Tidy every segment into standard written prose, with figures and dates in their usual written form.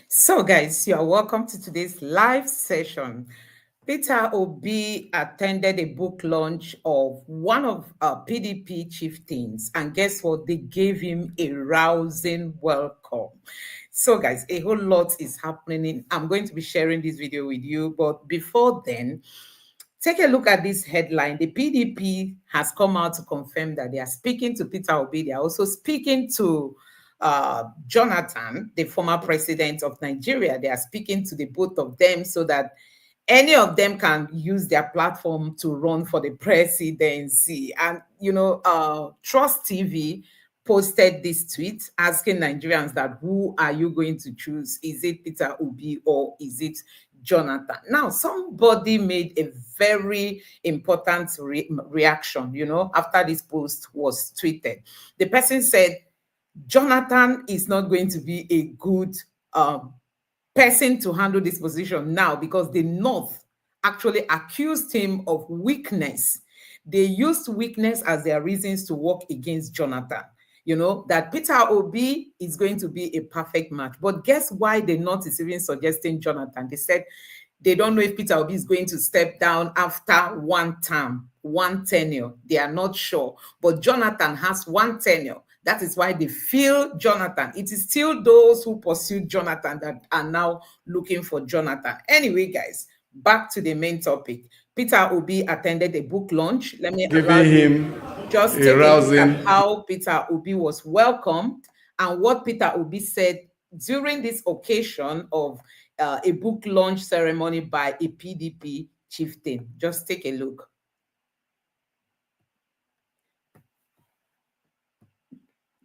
So, guys, you are welcome to today's live session. Peter Obi attended a book launch of one of our PDP chieftains, and guess what? They gave him a rousing welcome. So, guys, a whole lot is happening. I'm going to be sharing this video with you, but before then, take a look at this headline. The PDP has come out to confirm that they are speaking to Peter Obi. They are also speaking to Jonathan, the former president of Nigeria. They are speaking to the both of them so that any of them can use their platform to run for the presidency. And, Trust TV posted this tweet asking Nigerians that who are you going to choose? Is it Peter Obi or is it Jonathan? Now, somebody made a very important reaction, after this post was tweeted. The person said, Jonathan is not going to be a good person to handle this position now because the North actually accused him of weakness. They used weakness as their reasons to work against Jonathan. That Peter Obi is going to be a perfect match. But guess why the North is even suggesting Jonathan? They said they don't know if Peter Obi is going to step down after one term, one tenure. They are not sure. But Jonathan has one tenure. That is why they feel Jonathan. It is still those who pursued Jonathan that are now looking for Jonathan. Anyway, guys, back to the main topic. Peter Obi attended a book launch. Let me allow him just take a look at how Peter Obi was welcomed and what Peter Obi said during this occasion of a book launch ceremony by a PDP chieftain. Just take a look.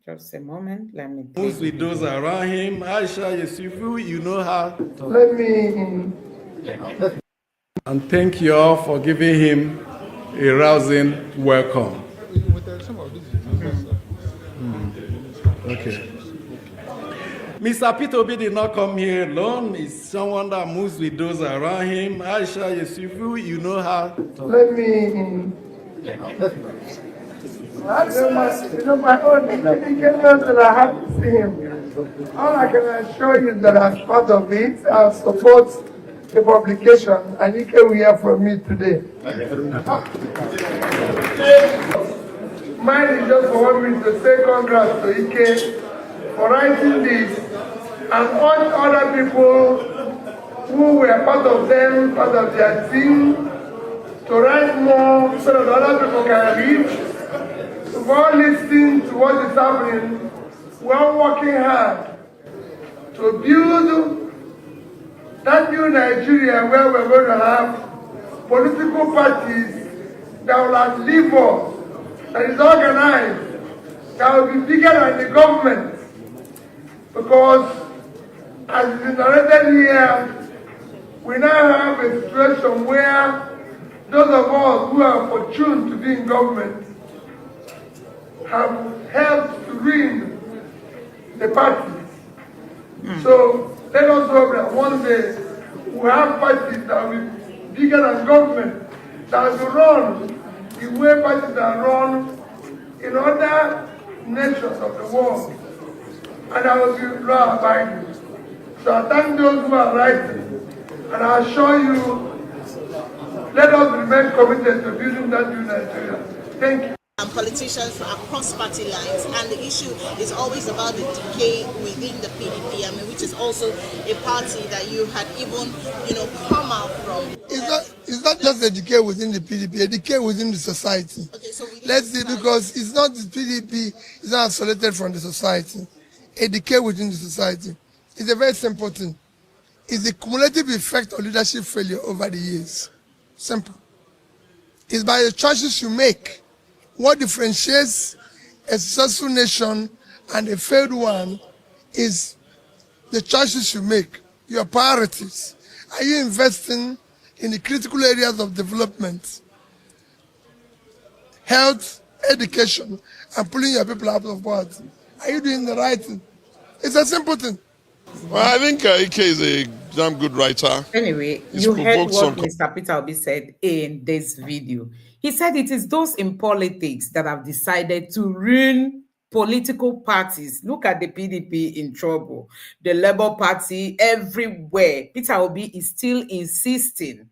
Just a moment. Let me. Who's with those around him? Aisha Yusufu, you know how. Let me. And thank you all for giving him a rousing welcome. Okay. Mr. Peter Obi did not come here alone. He's someone that moves with those around him. Aisha Yusufu, you know how. Let me. My own indications that I have to see him. All I can assure you that as part of it, I support the publication, and you can hear from me today. Mine is just for me to say congrats to Ike for writing this and all other people who were part of them, part of their team, to write more so that other people can read. We've all listened to what is happening. We're working hard to build that new Nigeria where we're going to have political parties that will outlive us, that is organized, that will be bigger than the government. Because, as is narrated here, we now have a situation where those of us who are fortunate to be in government have helped to ruin the parties. So let us hope that one day we have parties that will be bigger than government, that will run the way parties are run in other nations of the world, and that will be law-abiding. So I thank those who are writing, and I assure you, let us remain committed to building that new Nigeria. Thank you. Politicians across party lines, and the issue is always about the decay within the PDP, which is also a party that you had even, come out from. It's not just a decay within the PDP, a decay within the society. Okay, so let's see, because it's not the PDP, it's not isolated from the society. A decay within the society. It's a very simple thing. It's the cumulative effect of leadership failure over the years. Simple. It's by the choices you make. What differentiates a successful nation and a failed one is the choices you make, your priorities. Are you investing in the critical areas of development, health, education, and pulling your people out of poverty? Are you doing the right thing? It's a simple thing. Well, I think Ike is a damn good writer. Anyway, you heard what Mr. Peter Obi said in this video. He said it is those in politics that have decided to ruin political parties. Look at the PDP in trouble, the Labour Party, everywhere. Peter Obi is still insisting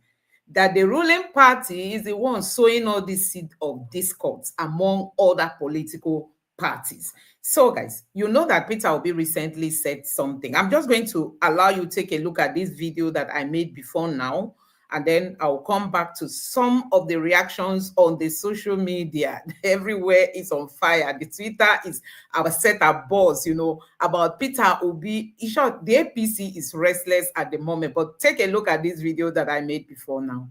that the ruling party is the one sowing all this seed of discord among other political parties. So, guys, you know that Peter Obi recently said something. I'm just going to allow you to take a look at this video that I made before now, and then I'll come back to some of the reactions on the social media. Everywhere is on fire. The Twitter is set abuzz, about Peter Obi. In short, the APC is restless at the moment. But take a look at this video that I made before now.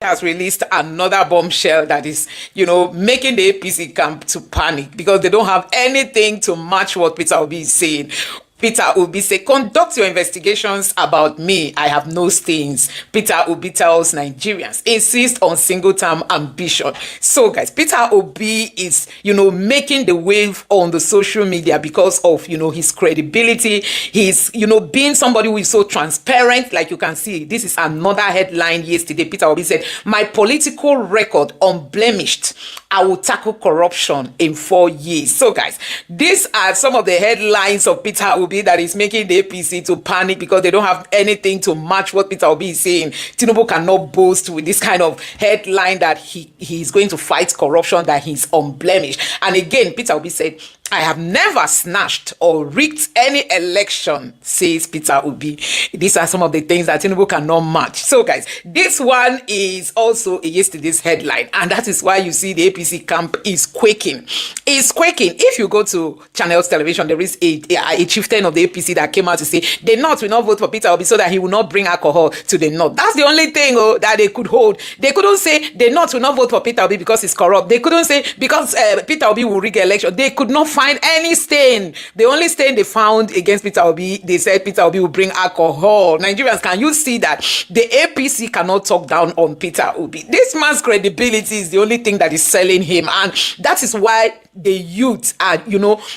Has released another bombshell that is, making the APC camp to panic because they don't have anything to match what Peter Obi is saying. Peter Obi say, conduct your investigations about me. I have no stains. Peter Obi tells Nigerians, insist on single-term ambition. So, guys, Peter Obi is, making the wave on the social media because of, his credibility. He's, being somebody who is so transparent. Like you can see, this is another headline yesterday. Peter Obi said, my political record unblemished. I will tackle corruption in 4 years. So, guys, these are some of the headlines of Peter Obi that is making the APC to panic because they don't have anything to match what Peter Obi is saying. Tinubu cannot boast with this kind of headline that he's going to fight corruption, that he's unblemished. And again, Peter Obi said, I have never snatched or rigged any election, says Peter Obi. These are some of the things that Tinubu cannot match. So, guys, this one is also yesterday's headline, and that is why you see the APC camp is quaking. It's quaking. If you go to Channels Television, there is a chieftain of the APC that came out to say the North will not vote for Peter Obi so that he will not bring alcohol to the North. That's the only thing that they could hold. They couldn't say the North will not vote for Peter Obi because he's corrupt. They couldn't say because Peter Obi will rig election. They could not find any stain. The only stain they found against Peter Obi, they said Peter Obi will bring alcohol. Nigerians, can you see that the APC cannot talk down on Peter Obi? This man's credibility is the only thing that is selling him, and that is why the youth are,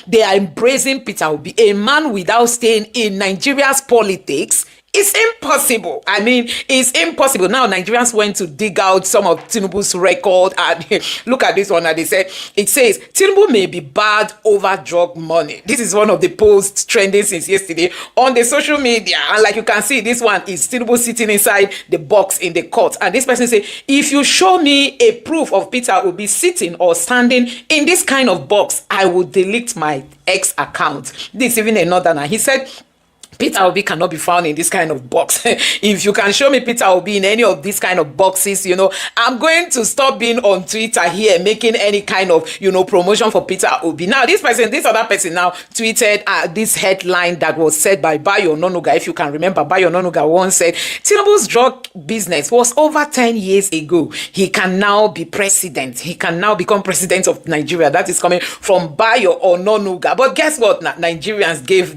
they are embracing Peter Obi, a man without stain in Nigeria's politics. It's impossible. I mean, it's impossible. Now, Nigerians went to dig out some of Tinubu's record and look at this one. And they said, it says, Tinubu may be bad over drug money. This is one of the posts trending since yesterday on the social media. And like you can see, this one is Tinubu sitting inside the box in the court. And this person say, if you show me a proof of Peter Obi sitting or standing in this kind of box, I will delete my X account. This is even another. He said, Peter Obi cannot be found in this kind of box. If you can show me Peter Obi in any of these kind of boxes, I'm going to stop being on Twitter here making any kind of, promotion for Peter Obi. Now, this other person now tweeted this headline that was said by Bayo Ononuga. If you can remember, Bayo Ononuga once said, Tinubu's drug business was over 10 years ago. He can now be president. He can now become president of Nigeria. That is coming from Bayo Ononuga. But guess what? Nigerians gave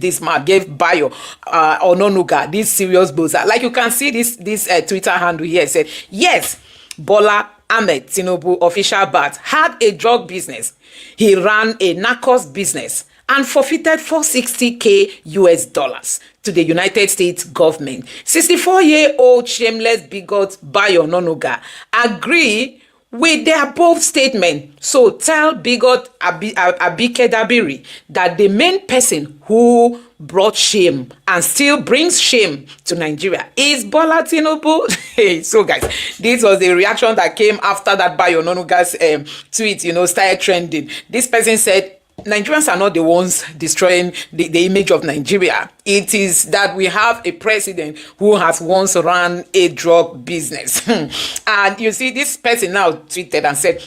Bayo Ononuga this serious boozer. Like you can see this Twitter handle here said, yes, Bola Ahmed Tinubu, official bat, had a drug business. He ran a narcos business and forfeited $460K US to the United States government. 64-year-old shameless bigot Bayo Ononuga agree with their both statement. So tell bigot Abike Dabiri that the main person who brought shame and still brings shame to Nigeria is Bola Tinubu. Hey, so guys, this was the reaction that came after that Bayo Ononuga's tweet, started trending. This person said, Nigerians are not the ones destroying the image of Nigeria. It is that we have a president who has once run a drug business. And you see, this person now tweeted and said,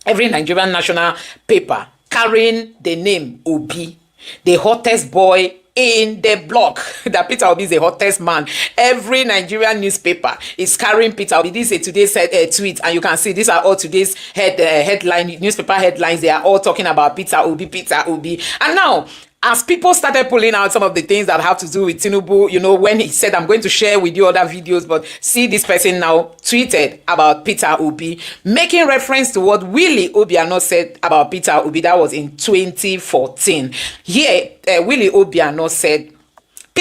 every Nigerian national paper carrying the name Obi, the hottest boy in the block, that Peter Obi is the hottest man. Every Nigerian newspaper is carrying Peter Obi. This is today's tweet, and you can see these are all today's newspaper headlines. They are all talking about Peter Obi. And now, as people started pulling out some of the things that have to do with Tinubu, when he said, I'm going to share with you other videos, but see this person now tweeted about Peter Obi, making reference to what Willie Obiano said about Peter Obi. That was in 2014. Here, Willie Obiano said,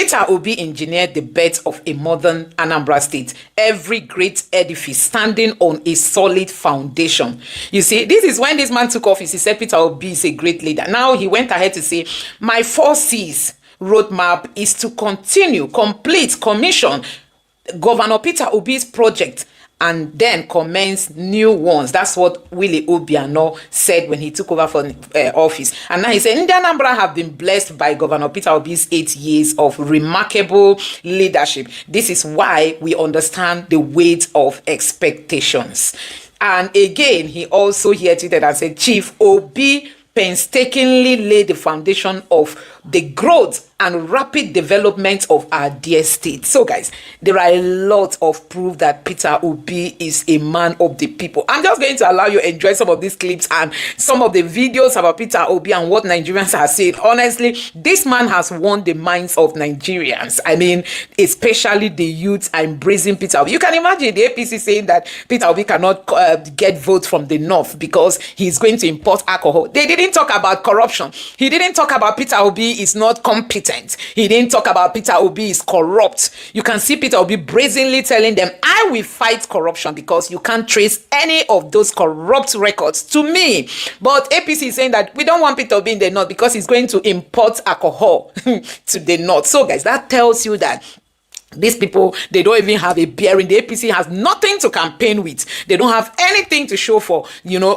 Peter Obi engineered the birth of a modern Anambra state, every great edifice standing on a solid foundation. You see, this is when this man took office. He said Peter Obi is a great leader. Now he went ahead to say, my 4 C's roadmap is to continue, complete, commission Governor Peter Obi's project and then commence new ones. That's what Willie Obiano said when he took over from office. And now he said, Indian Anambra have been blessed by Governor Peter Obi's 8 years of remarkable leadership. This is why we understand the weight of expectations. And again, he also here tweeted and said, Chief Obi painstakingly laid the foundation of the growth and rapid development of our dear state. So guys, there are a lot of proof that Peter Obi is a man of the people. I'm just going to allow you to enjoy some of these clips and some of the videos about Peter Obi and what Nigerians are saying. Honestly, this man has won the minds of Nigerians. I mean, especially the youth are embracing Peter Obi. You can imagine the APC saying that Peter Obi cannot get votes from the north because he's going to import alcohol. They didn't talk about corruption. He didn't talk about Peter Obi is not competent. He didn't talk about Peter Obi is corrupt. You can see Peter Obi brazenly telling them, I will fight corruption because you can't trace any of those corrupt records to me. But APC is saying that we don't want Peter Obi in the north because he's going to import alcohol to the north. So guys, that tells you that these people, they don't even have a bearing. The APC has nothing to campaign with. They don't have anything to show for,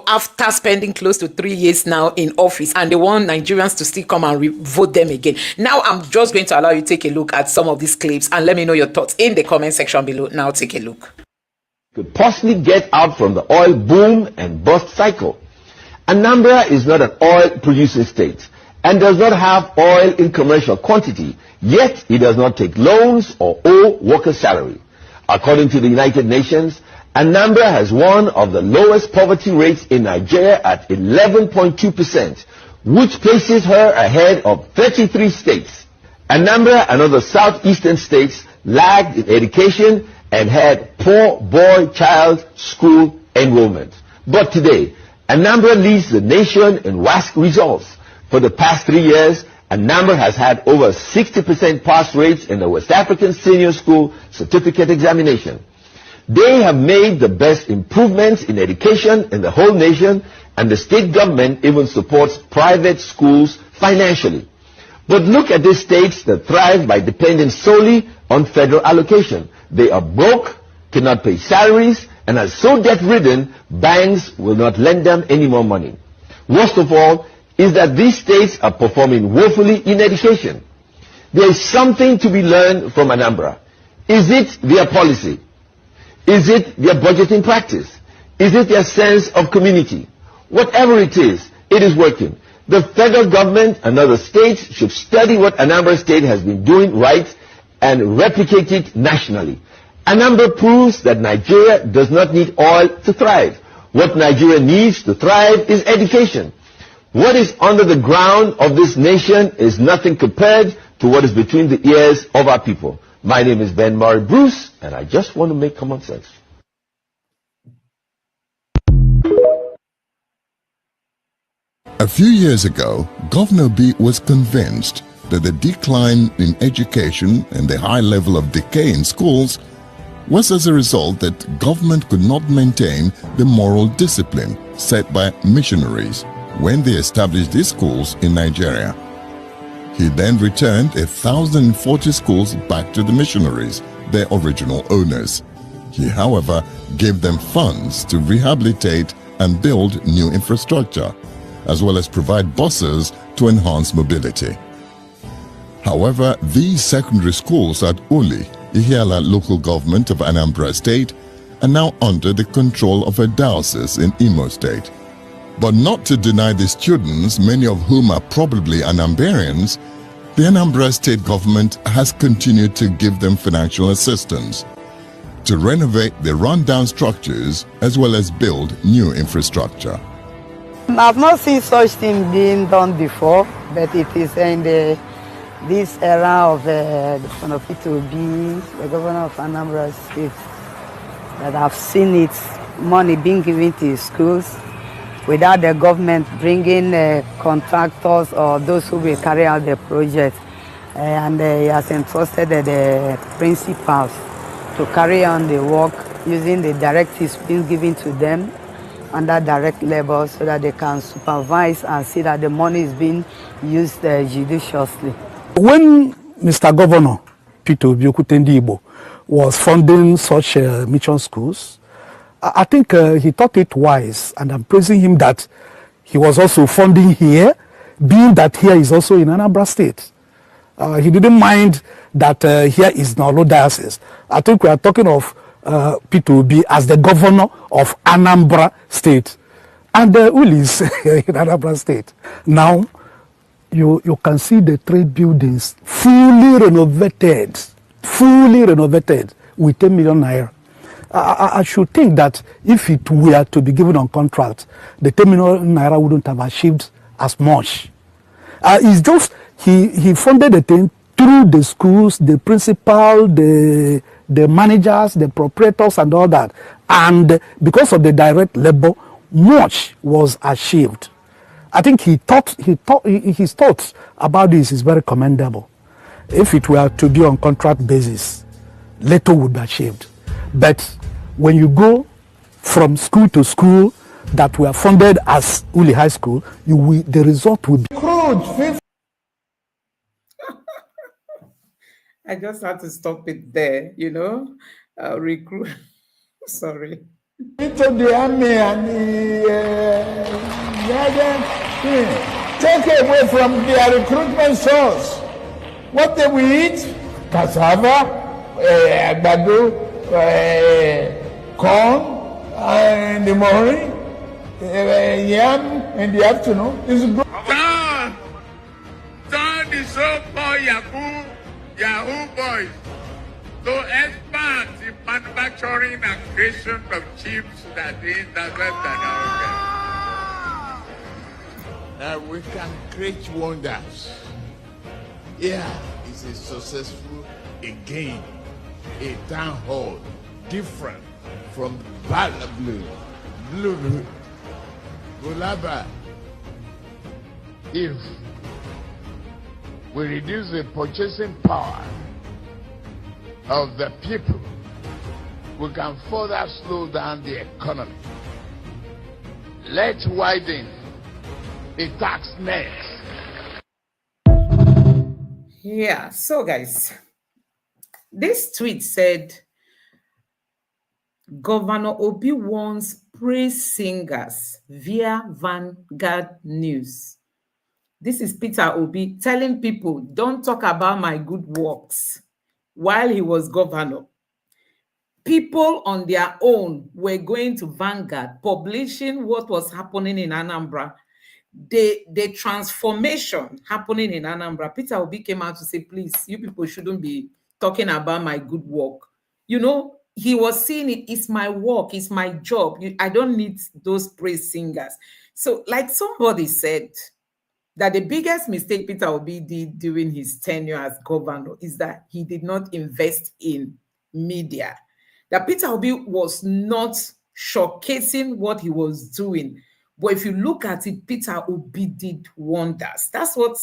after spending close to 3 years now in office, and they want Nigerians to still come and vote them again. Now, I'm just going to allow you to take a look at some of these clips and let me know your thoughts in the comment section below. Now, take a look. Could possibly get out from the oil boom and bust cycle. Anambra is not an oil producing state and does not have oil in commercial quantity, yet it does not take loans or owe worker salary. According to the United Nations, Anambra has one of the lowest poverty rates in Nigeria at 11.2%, which places her ahead of 33 states. Anambra and other southeastern states lagged in education and had poor boy-child school enrollment. But today, Anambra leads the nation in WASC results. For the past 3 years, Anambra has had over 60% pass rates in the West African Senior School Certificate Examination. They have made the best improvements in education in the whole nation, and the state government even supports private schools financially. But look at these states that thrive by depending solely on federal allocation. They are broke, cannot pay salaries, and are so debt-ridden, banks will not lend them any more money. Worst of all is that these states are performing woefully in education. There is something to be learned from Anambra. Is it their policy? Is it their budgeting practice? Is it their sense of community? Whatever it is working. The federal government and other states should study what Anambra State has been doing right and replicate it nationally. Anambra proves that Nigeria does not need oil to thrive. What Nigeria needs to thrive is education. What is under the ground of this nation is nothing compared to what is between the ears of our people. My name is Ben Murray Bruce, and I just want to make common sense. A few years ago, Governor B was convinced that the decline in education and the high level of decay in schools was as a result that government could not maintain the moral discipline set by missionaries when they established these schools in Nigeria. He then returned 1,040 schools back to the missionaries, their original owners. He, however, gave them funds to rehabilitate and build new infrastructure, as well as provide buses to enhance mobility. However, these secondary schools at Uli, Ihiala local government of Anambra State, are now under the control of a diocese in Imo State. But not to deny the students, many of whom are probably Anambrians, the Anambra State government has continued to give them financial assistance to renovate the rundown structures as well as build new infrastructure. I've not seen such thing being done before, but it is in this era of the Peter Obi, the governor of Anambra State, that I've seen it, money being given to schools without the government bringing contractors or those who will carry out the project. and he has entrusted the principals to carry on the work using the directives being given to them under direct labor so that they can supervise and see that the money is being used judiciously. When Mr. Governor Peter Obi was funding such mission schools, I think he thought it wise, and I'm praising him that he was also funding here, being that here is also in Anambra State. He didn't mind that here is Nolo Diocese. I think we are talking of Peter Obi as the governor of Anambra State, and Uli is in Anambra State. Now, you can see the 3 buildings fully renovated with 10 million naira. I should think that if it were to be given on contract, the 10 million naira wouldn't have achieved as much. It's just he funded the thing through the schools, the principal, the managers, the proprietors, and all that. And because of the direct labor, much was achieved. I think his thoughts about this is very commendable. If it were to be on contract basis, little would be achieved. But when you go from school to school that were funded as Uli High School, the result will be crude. I just had to stop it there, recruit. Sorry. Into the army and take away from their recruitment source. What they will eat? Cassava, agbado, corn in the morning, yam in the afternoon. It's good. Turn the so-called Yahoo boys to experts in manufacturing and creation of chips that the internet and we can create wonders. Yeah, it's a successful again, a town hall, different from blue, Gulaba. If we reduce the purchasing power of the people, we can further slow down the economy. Let's widen the tax net. Yeah, so guys, this tweet said, Governor Obi wants praise singers via Vanguard News. This is Peter Obi telling people, don't talk about my good works while he was governor. People on their own were going to Vanguard, publishing what was happening in Anambra, the transformation happening in Anambra. Peter Obi came out to say, please, you people shouldn't be talking about my good work. He was seeing it, it's my work, it's my job. I don't need those praise singers. So like somebody said, that the biggest mistake Peter Obi did during his tenure as governor is that he did not invest in media. That Peter Obi was not showcasing what he was doing. But if you look at it, Peter Obi did wonders. That's what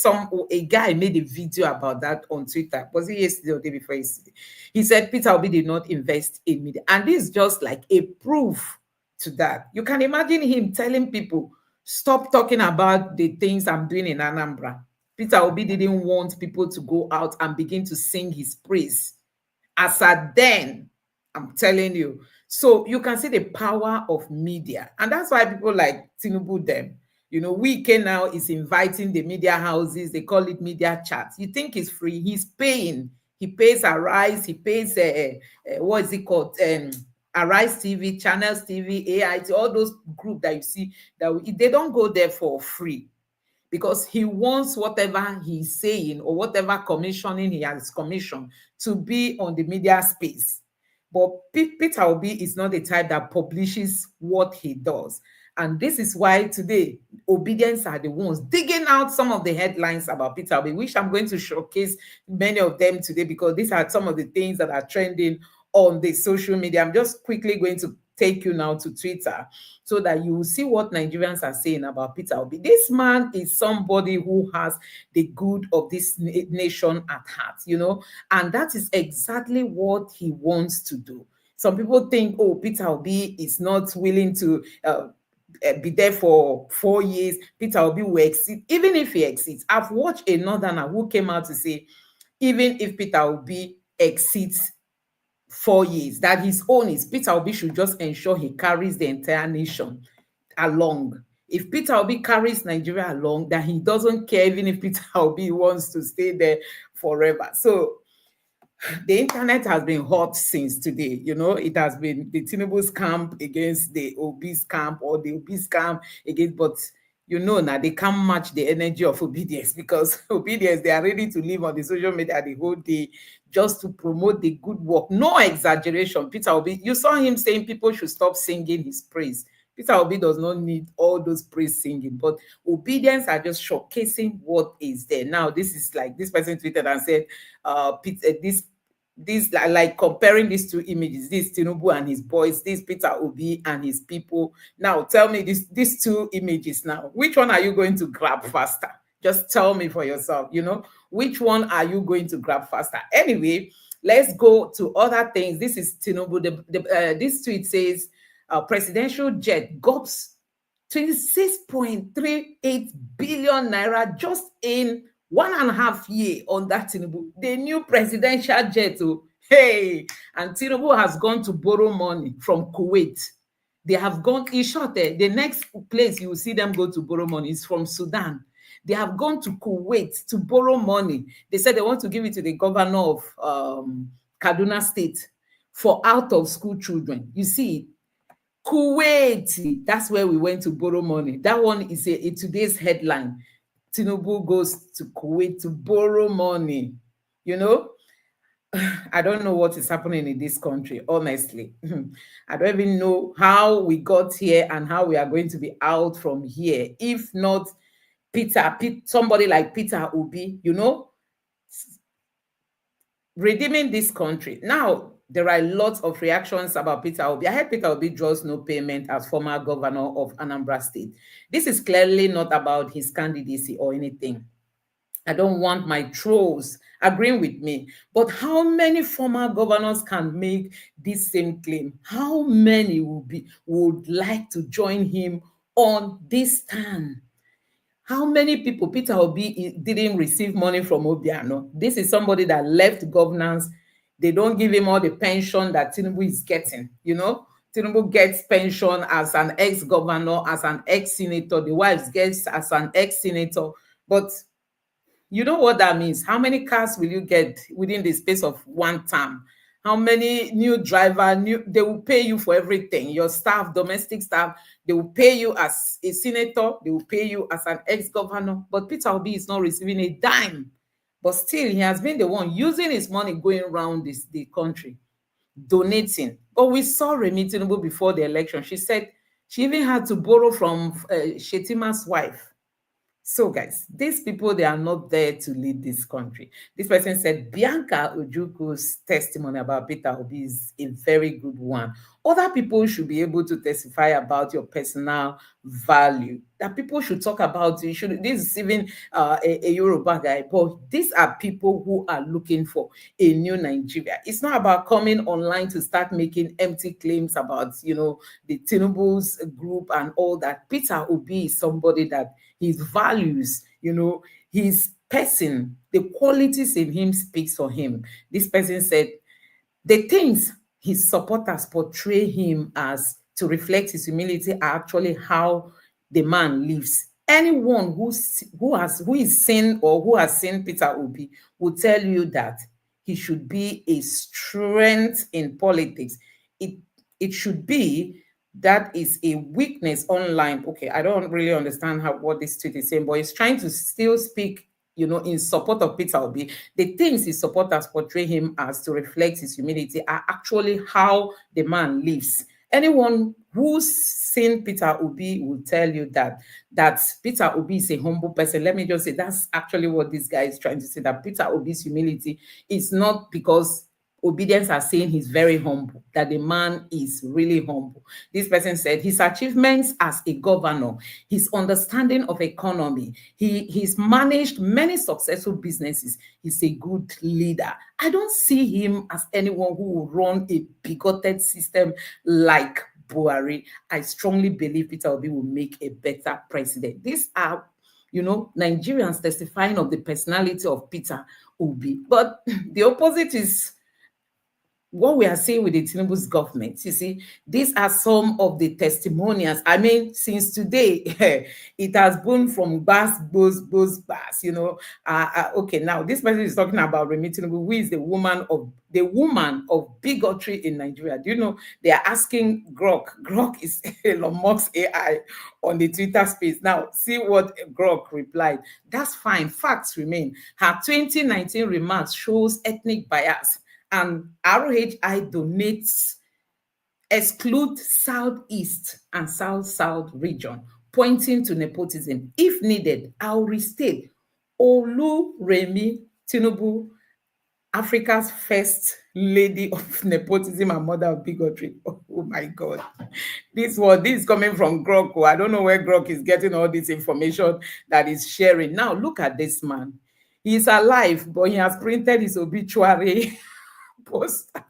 a guy made a video about that on Twitter. Was it yesterday or the day before yesterday? He said Peter Obi did not invest in media. And this is just like a proof to that. You can imagine him telling people, stop talking about the things I'm doing in Anambra. Peter Obi didn't want people to go out and begin to sing his praise. As at then, I'm telling you. So you can see the power of media. And that's why people like Tinubu them, Wike now is inviting the media houses. They call it media chats. You think it's free. He's paying. He pays Arise. He pays, what is it called? Arise TV, Channels TV, AIT, all those groups that you see, that they don't go there for free because he wants whatever he's saying or whatever commissioning he has commissioned to be on the media space. But Peter Obi is not the type that publishes what he does. And this is why today, Obedience are the ones digging out some of the headlines about Peter Obi, which I'm going to showcase many of them today because these are some of the things that are trending on the social media. I'm just quickly going to take you now to Twitter so that you will see what Nigerians are saying about Peter Obi. This man is somebody who has the good of this nation at heart, and that is exactly what he wants to do. Some people think, oh, Peter Obi is not willing to be there for 4 years. Peter Obi will exit. Even if he exits, I've watched a northerner who came out to say, even if Peter Obi exits 4 years, that his own is Peter Obi should just ensure he carries the entire nation along. If Peter Obi carries Nigeria along, then he doesn't care even if Peter Obi wants to stay there forever. So the internet has been hot since today. It has been the Tinubu's camp against the Obi's camp, or the Obi's camp against, but now they can't match the energy of obedience, because obedience, they are ready to live on the social media the whole day just to promote the good work. No exaggeration. Peter Obi, you saw him saying people should stop singing his praise. Peter Obi does not need all those praise singing, but obedience are just showcasing what is there. Now, this is like, this person tweeted and said, this like comparing these two images, this Tinubu and his boys, this Peter Obi and his people. Now, tell me these two images now, which one are you going to grab faster? Just tell me for yourself, which one are you going to grab faster? Anyway, let's go to other things. This is Tinubu. This tweet says, presidential jet gobs 26.38 billion naira just in 1.5 years on that Tinubu. The new presidential jet, hey, and Tinubu has gone to borrow money from Kuwait. They have gone, in short, the next place you will see them go to borrow money is from Sudan. They have gone to Kuwait to borrow money. They said they want to give it to the governor of Kaduna State for out-of-school children. You see, Kuwait, that's where we went to borrow money. That one is a today's headline. Tinubu goes to Kuwait to borrow money. I don't know what is happening in this country, honestly. I don't even know how we got here and how we are going to be out from here. If not somebody like Peter Obi, redeeming this country. Now, there are lots of reactions about Peter Obi. I heard Peter Obi draws no payment as former governor of Anambra State. This is clearly not about his candidacy or anything. I don't want my trolls agreeing with me. But how many former governors can make this same claim? How many would like to join him on this stand? How many people, Peter Obi didn't receive money from Obiano? This is somebody that left governance. They don't give him all the pension that Tinubu is getting. Tinubu gets pension as an ex-governor, as an ex-senator. The wives gets as an ex-senator. But you know what that means? How many cars will you get within the space of one term? How many new driver, they will pay you for everything. Your staff, domestic staff, they will pay you as a senator. They will pay you as an ex-governor. But Peter Obi is not receiving a dime. But still, he has been the one using his money going around the country, donating. But we saw Remi Tinubu before the election. She said she even had to borrow from Shetima's wife. So, guys, these people, they are not there to lead this country. This person said Bianca Ojuku's testimony about Peter Obi is a very good one. Other people should be able to testify about your personal value. That people should talk about you. This is even a Yoruba guy, but these are people who are looking for a new Nigeria. It's not about coming online to start making empty claims about, the Tinubu's group and all that. Peter Obi is somebody that his values, his person, the qualities in him speaks for him. This person said the things his supporters portray him as to reflect his humility are actually how the man lives. Anyone who is seen or who has seen Peter Obi will tell you that he should be a strength in politics. It should be that is a weakness online. Okay, I don't really understand what this tweet is saying, but he's trying to still speak, in support of Peter Obi. The things his supporters portray him as to reflect his humility are actually how the man lives. Anyone who's seen Peter Obi will tell you that Peter Obi is a humble person. Let me just say that's actually what this guy is trying to say, that Peter Obi's humility is not because obedience are saying he's very humble, that the man is really humble. This person said his achievements as a governor, his understanding of economy, he's managed many successful businesses. He's a good leader. I don't see him as anyone who will run a bigoted system like Buhari. I strongly believe Peter Obi will make a better president. These are, Nigerians testifying of the personality of Peter Obi. But the opposite is what we are seeing with the Tinubu's government. You see, these are some of the testimonials. I mean, since today, it has been from bass. Okay, now this person is talking about Remi Tinubu, who is the woman of bigotry in Nigeria. Do you know they are asking Grok? Grok is Elon Musk's AI on the Twitter space. Now, see what Grok replied. That's fine. Facts remain. Her 2019 remarks shows ethnic bias, and ROHI donates exclude Southeast and South region, pointing to nepotism. If needed, I'll restate Oluremi Tinubu, Africa's first lady of nepotism and mother of bigotry. Oh my God. This is coming from Grok. I don't know where Grok is getting all this information that he's sharing. Now, look at this man. He's alive, but he has printed his obituary poster.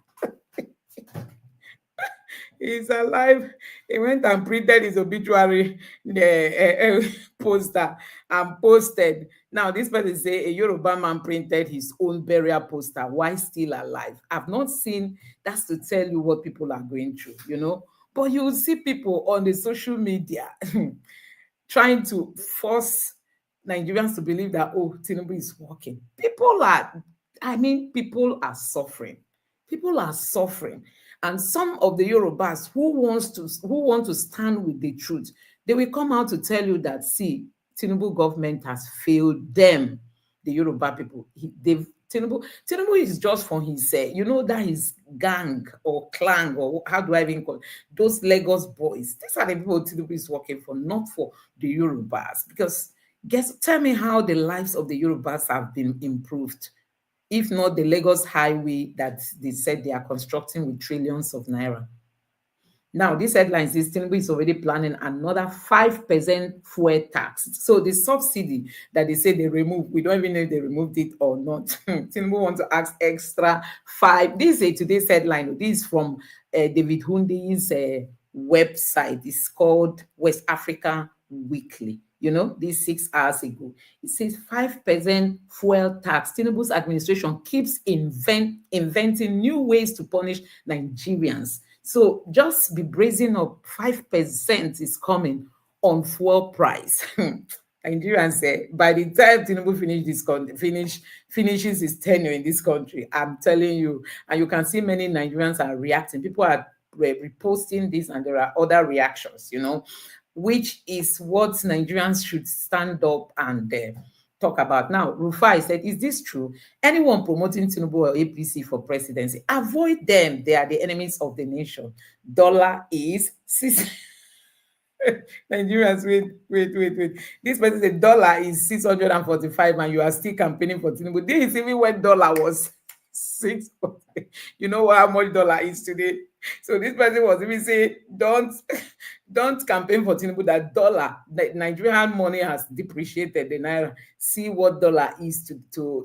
He's alive. He went and printed his obituary poster and posted. Now, this person say a Yoruba man printed his own burial poster while still alive. I've not seen. That's to tell you what people are going through, But you will see people on the social media trying to force Nigerians to believe that, Tinubu is working. People are suffering. People are suffering. And some of the Yorubas who want to stand with the truth, they will come out to tell you that, see, Tinubu government has failed them, the Yoruba people. Tinubu is just for his, that his gang or clan, or how do I even call it? Those Lagos boys. These are the people Tinubu is working for, not for the Yorubas. Because tell me how the lives of the Yorubas have been improved, if not the Lagos highway that they said they are constructing with trillions of naira. Now, this headline says Tinubu is already planning another 5% fuel tax. So the subsidy that they say they removed, we don't even know if they removed it or not. Tinubu wants to ask extra 5. This is today's headline. This is from David Hundi's website. It's called West Africa Weekly. This 6 hours ago. It says 5% fuel tax. Tinubu's administration keeps inventing new ways to punish Nigerians. So just be brazen up. 5% is coming on fuel price. Nigerians say by the time Tinubu finishes his tenure in this country, I'm telling you, and you can see many Nigerians are reacting. People are reposting this, and there are other reactions, which is what Nigerians should stand up and talk about. Now, Rufai said, is this true? Anyone promoting Tinubu or APC for presidency, avoid them. They are the enemies of the nation. Dollar is... Nigerians, wait. This person said dollar is 645 and you are still campaigning for Tinubu. This is even when dollar was 6. You know how much dollar is today? So this person was even saying, don't campaign for Tinubu. That dollar, the Nigerian money has depreciated the naira. See what dollar is to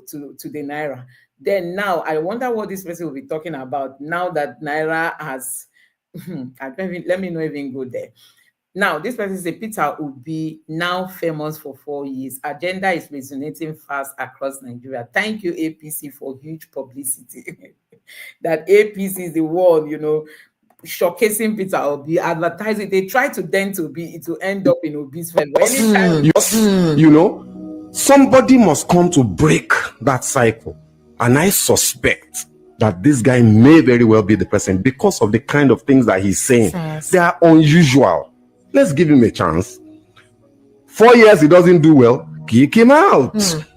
the naira. Then now, I wonder what this person will be talking about now that naira has. Let me not even go there. Now, this person is a Peter Obi, now famous for 4 years. Agenda is resonating fast across Nigeria. Thank you, APC, for huge publicity. That APC is the one, showcasing Peter Obi, advertising. They try to dent Obi, it will end up in Obi's favor. Somebody must come to break that cycle. And I suspect that this guy may very well be the person because of the kind of things that he's saying. Yes. They are unusual. Let's give him a chance. 4 years, he doesn't do well. Kick him out.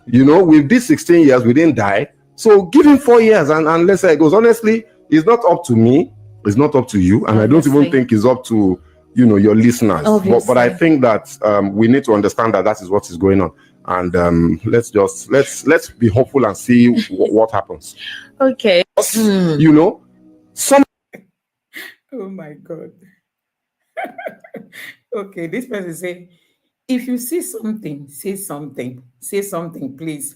With these 16 years, we didn't die. So give him 4 years and let's say it goes. Honestly, it's not up to me. It's not up to you. And obviously. I don't even think it's up to, your listeners. But I think that we need to understand that is what is going on. and let's be hopeful and see what happens. Okay. You know, some. Oh my God. Okay, this person say, if you see something, say something. Say something, please.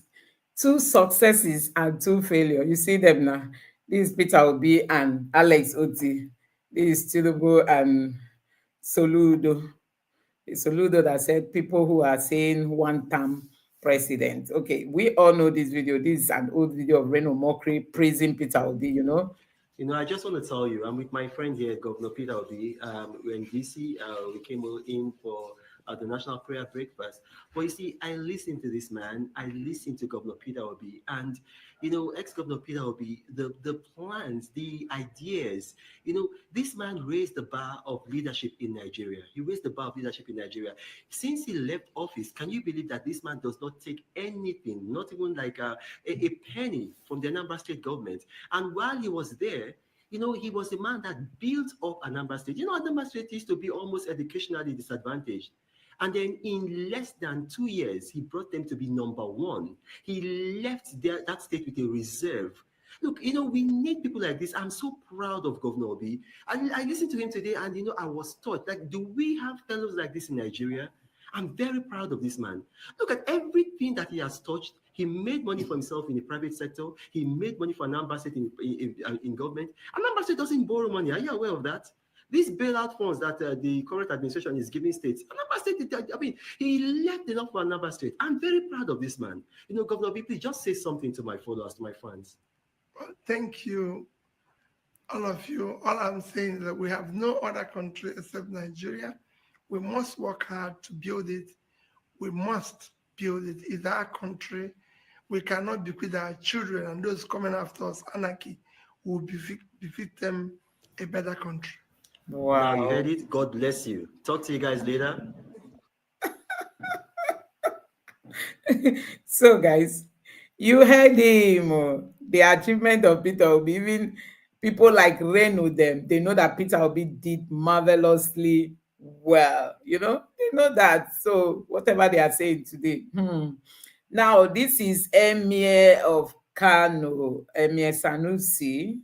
2 successes and 2 failures. You see them now. This is Peter Obi and Alex Oti. This is Tinubu and Soludo. It's Soludo that said people who are saying one-term president. Okay, we all know this video. This is an old video of Reno Mokri praising Peter Obi, you know. You know, I just want to tell you, I'm with my friend here, Governor Peter Obi. We're in DC. We came in for the National Prayer Breakfast. But you see, I listened to this man. I listened to Governor Peter Obi. And, you know, ex-Governor Peter Obi, the plans, the ideas, you know, this man raised the bar of leadership in Nigeria. He raised the bar of leadership in Nigeria. Since he left office, can you believe that this man does not take anything, not even like a penny from the Anambra state government? And while he was there, you know, he was a man that built up Anambra State. You know, Anambra State used to be almost educationally disadvantaged. And then in less than 2 years, he brought them to be #1. He left that state with a reserve. Look, you know, we need people like this. I'm so proud of Governor Obi. I listened to him today and, you know, I was taught, like, do we have fellows like this in Nigeria? I'm very proud of this man. Look at everything that he has touched. He made money for himself in the private sector. He made money for Anambra State in government. Anambra State doesn't borrow money. Are you aware of that? These bailout funds that the current administration is giving states, Anambra State, I mean, he left enough for Anambra State. I'm very proud of this man. You know, Governor BP, just say something to my followers, to my fans. Well, thank you, all of you. All I'm saying is that we have no other country except Nigeria. We must work hard to build it. We must build it. It's our country. We cannot bequeath our children and those coming after us anarchy. We will befit them a better country. Wow. You heard it. God bless you. Talk to you guys later. So, guys, you heard him. The achievement of Peter Obi. Even people like Reno, they know that Peter Obi did marvelously well. You know, they know that. So, whatever they are saying today. Now, this is Emir of Kanu, Emir Sanusi.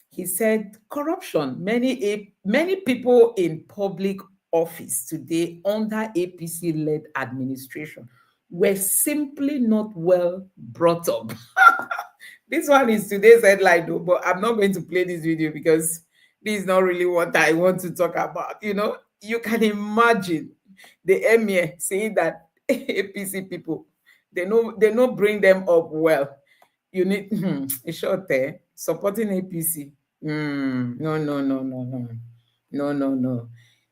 He said, corruption. Many people in public office today under APC-led administration were simply not well brought up. This one is today's headline, though, but I'm not going to play this video because this is not really what I want to talk about. You know, you can imagine the Emir saying that APC people, they know bring them up well. You need a short supporting APC. No.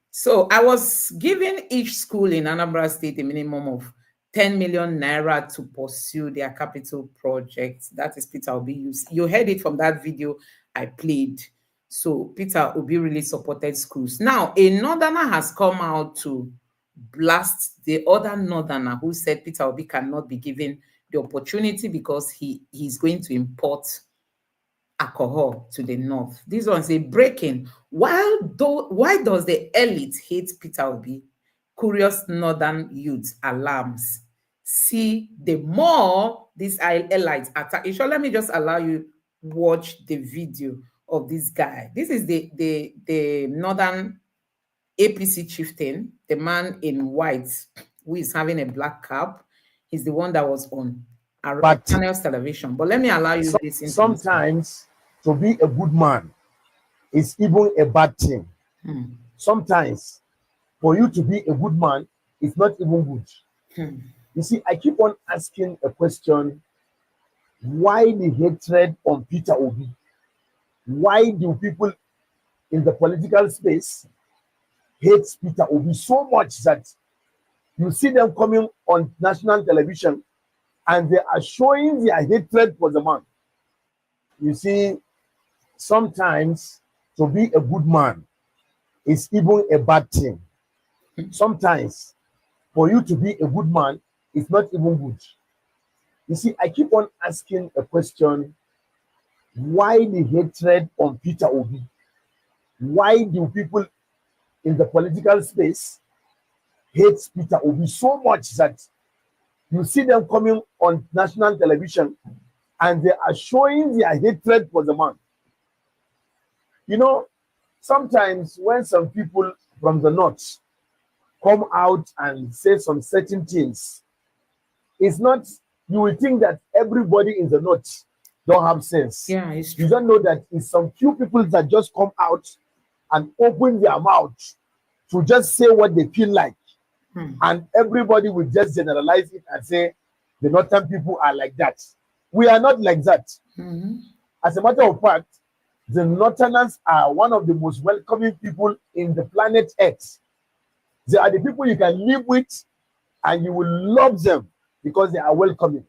So I was giving each school in Anambra State a minimum of 10 million naira to pursue their capital projects. That is Peter Obi. You heard it from that video I played. So Peter Obi really supported schools. Now, a northerner has come out to blast the other northerner who said Peter Obi cannot be given the opportunity because he's going to import alcohol to the north. This one say breaking. Why does the elite hate Peter Obi? Curious northern youth alarms. See, the more these elites attack. Sure, let me just allow you watch the video of this guy. This is the northern APC chieftain, the man in white who is having a black cap. He's the one that was on channel's television. But let me allow you this. Sometimes to be a good man is even a bad thing. Sometimes for you to be a good man is not even good. You see, I keep on asking a question: why the hatred on Peter Obi? Why do people in the political space hate Peter Obi so much that you see them coming on national television and they are showing their hatred for the man? You see, sometimes to be a good man is even a bad thing. Sometimes for you to be a good man is not even good. You see, I keep on asking a question: why the hatred on Peter Obi? Why do people in the political space hates Peter Obi so much that you see them coming on national television and they are showing their hatred for the man. You know, sometimes when some people from the north come out and say some certain things, it's not, you will think that everybody in the north don't have sense. Yeah, it's true. You don't know that it's some few people that just come out and open their mouth to just say what they feel like. And everybody will just generalize it and say the northern people are like that. We are not like that. As a matter of fact, the northerners are one of the most welcoming people in the planet Earth. They are the people you can live with and you will love them because they are welcoming.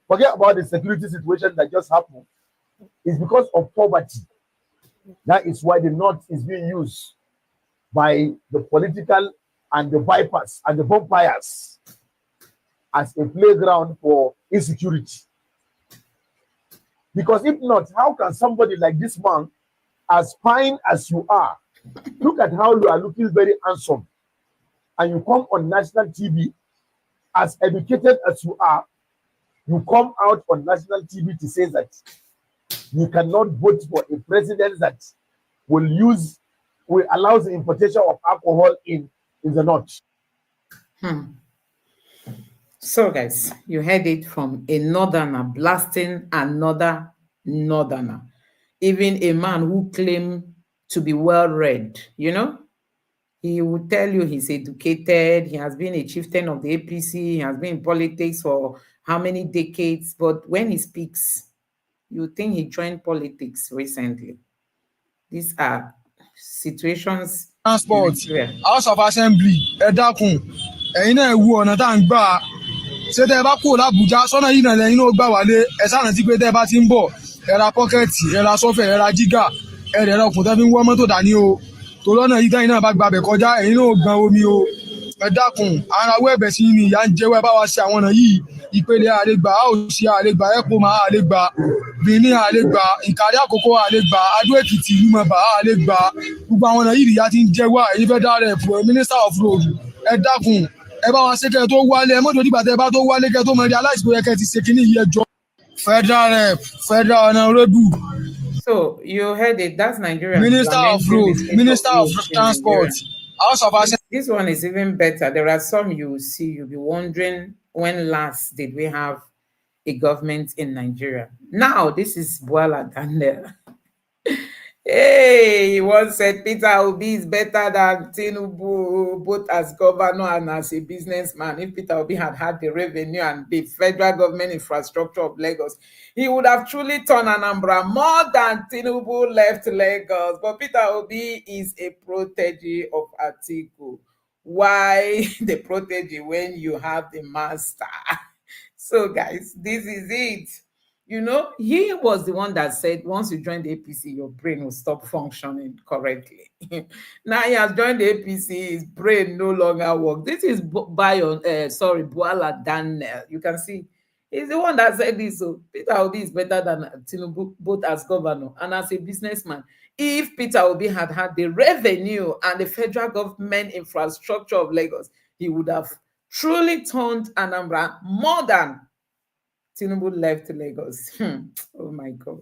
Forget about the security situation that just happened. It's because of poverty. That is why the north is being used by the political and the vipers and the vampires as a playground for insecurity. Because if not, how can somebody like this man, as fine as you are, look at how you are looking very handsome, and you come on national TV, as educated as you are, you come out on national TV to say that you cannot vote for a president that will allow the importation of alcohol in the north. So guys, you heard it from a northerner blasting another northerner. Even a man who claimed to be well-read, you know, he will tell you he's educated, he has been a chieftain of the APC, he has been in politics for how many decades, but when he speaks, you think he joined politics recently. These are situations. Transport, House of Assembly, ẹ dákun, ẹ̀yin náà wo ọ̀nà tá à ń gbà. Ṣé tẹ́ ẹ bá kúrò l'Ábùjá, sọ́nà yìí náà lẹ́yìn náà gbà wálé, ẹ sáà rántí pé tẹ́ ẹ bá ti ń bọ̀, ẹ ra pọ́kẹ́ẹ̀tì, ẹ ra sọ́fẹ̀, ẹ ra jígà, ẹ rẹ̀ ra ọkùn tẹ́ fi ń wọ́ mọ́tò dání o. Torí ọ̀nà yìí tẹ́yìn náà bá gbàbẹ̀ kọjá, ẹ̀yin náà gbọ́n omi o. Ẹ dákun, ara wọ́ ẹ̀bẹ̀ sí ni ìyá ń jẹ́wọ́ ẹ bá wa ṣe àwọn ọ̀nà yìí. Ìpele àlegbà, a ò ṣe àlegbà, ẹ̀pọ̀ máa àlegbà, Benin àlegbà, Ìkàrí Àkókò àlegbà, Adó Èkìtì, Ìlúmọ̀bà àlegbà. Gbogbo àwọn ọ̀nà yìí ìyá ti ń jẹ́wọ́, ẹ̀yin fẹ́ dá rẹ̀ fún Minister of Road. Ẹ dákun, ẹ bá wa ṣe kẹ́ tó wálé, ẹ mọ́tò dìgbà tẹ́ bá tó wálé kẹ́ tó mọ̀ rí aláìsí bóyá kẹ́ ti ṣe kíní yìí ẹjọ́. Federal Rep, Federal Honorable. So you heard it, that's Nigeria. Minister of Road, Minister of Transport, House of Assembly. This one is even better. There are some you will see, you'll be wondering when last did we have a government in Nigeria. Now, this is Bola Daniel. Hey, he once said Peter Obi is better than Tinubu, both as governor and as a businessman. If Peter Obi had had the revenue and the federal government infrastructure of Lagos, he would have truly turned Anambra more than Tinubu left Lagos. But Peter Obi is a protege of Atiku. Why the protege when you have the master? So guys, this is it. You know, he was the one that said, once you join the APC, your brain will stop functioning correctly. Now he has joined the APC, his brain no longer works. This is Bola Daniel. You can see, he's the one that said this. So Peter Obi is better than Tinubu, both as governor and as a businessman. If Peter Obi had had the revenue and the federal government infrastructure of Lagos, he would have truly turned Anambra more than Tinubu left Lagos. Oh my God.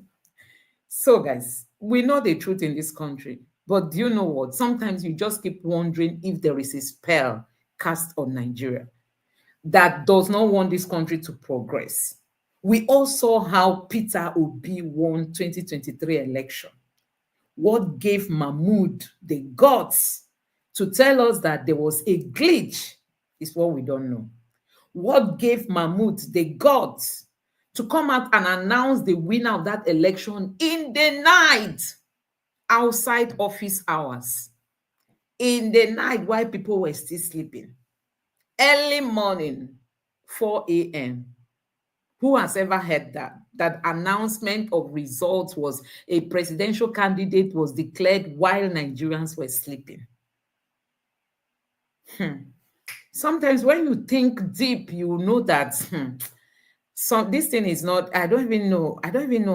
So guys, we know the truth in this country, but do you know what? Sometimes you just keep wondering if there is a spell cast on Nigeria that does not want this country to progress. We all saw how Peter Obi won 2023 election. What gave Mahmoud the guts to tell us that there was a glitch is what we don't know. What gave Mahmoud the guts to come out and announce the winner of that election in the night, outside office hours, in the night while people were still sleeping, early morning, 4 a.m. Who has ever heard that? That announcement of results was a presidential candidate was declared while Nigerians were sleeping. Sometimes when you think deep, you know that so this thing is not, I don't even know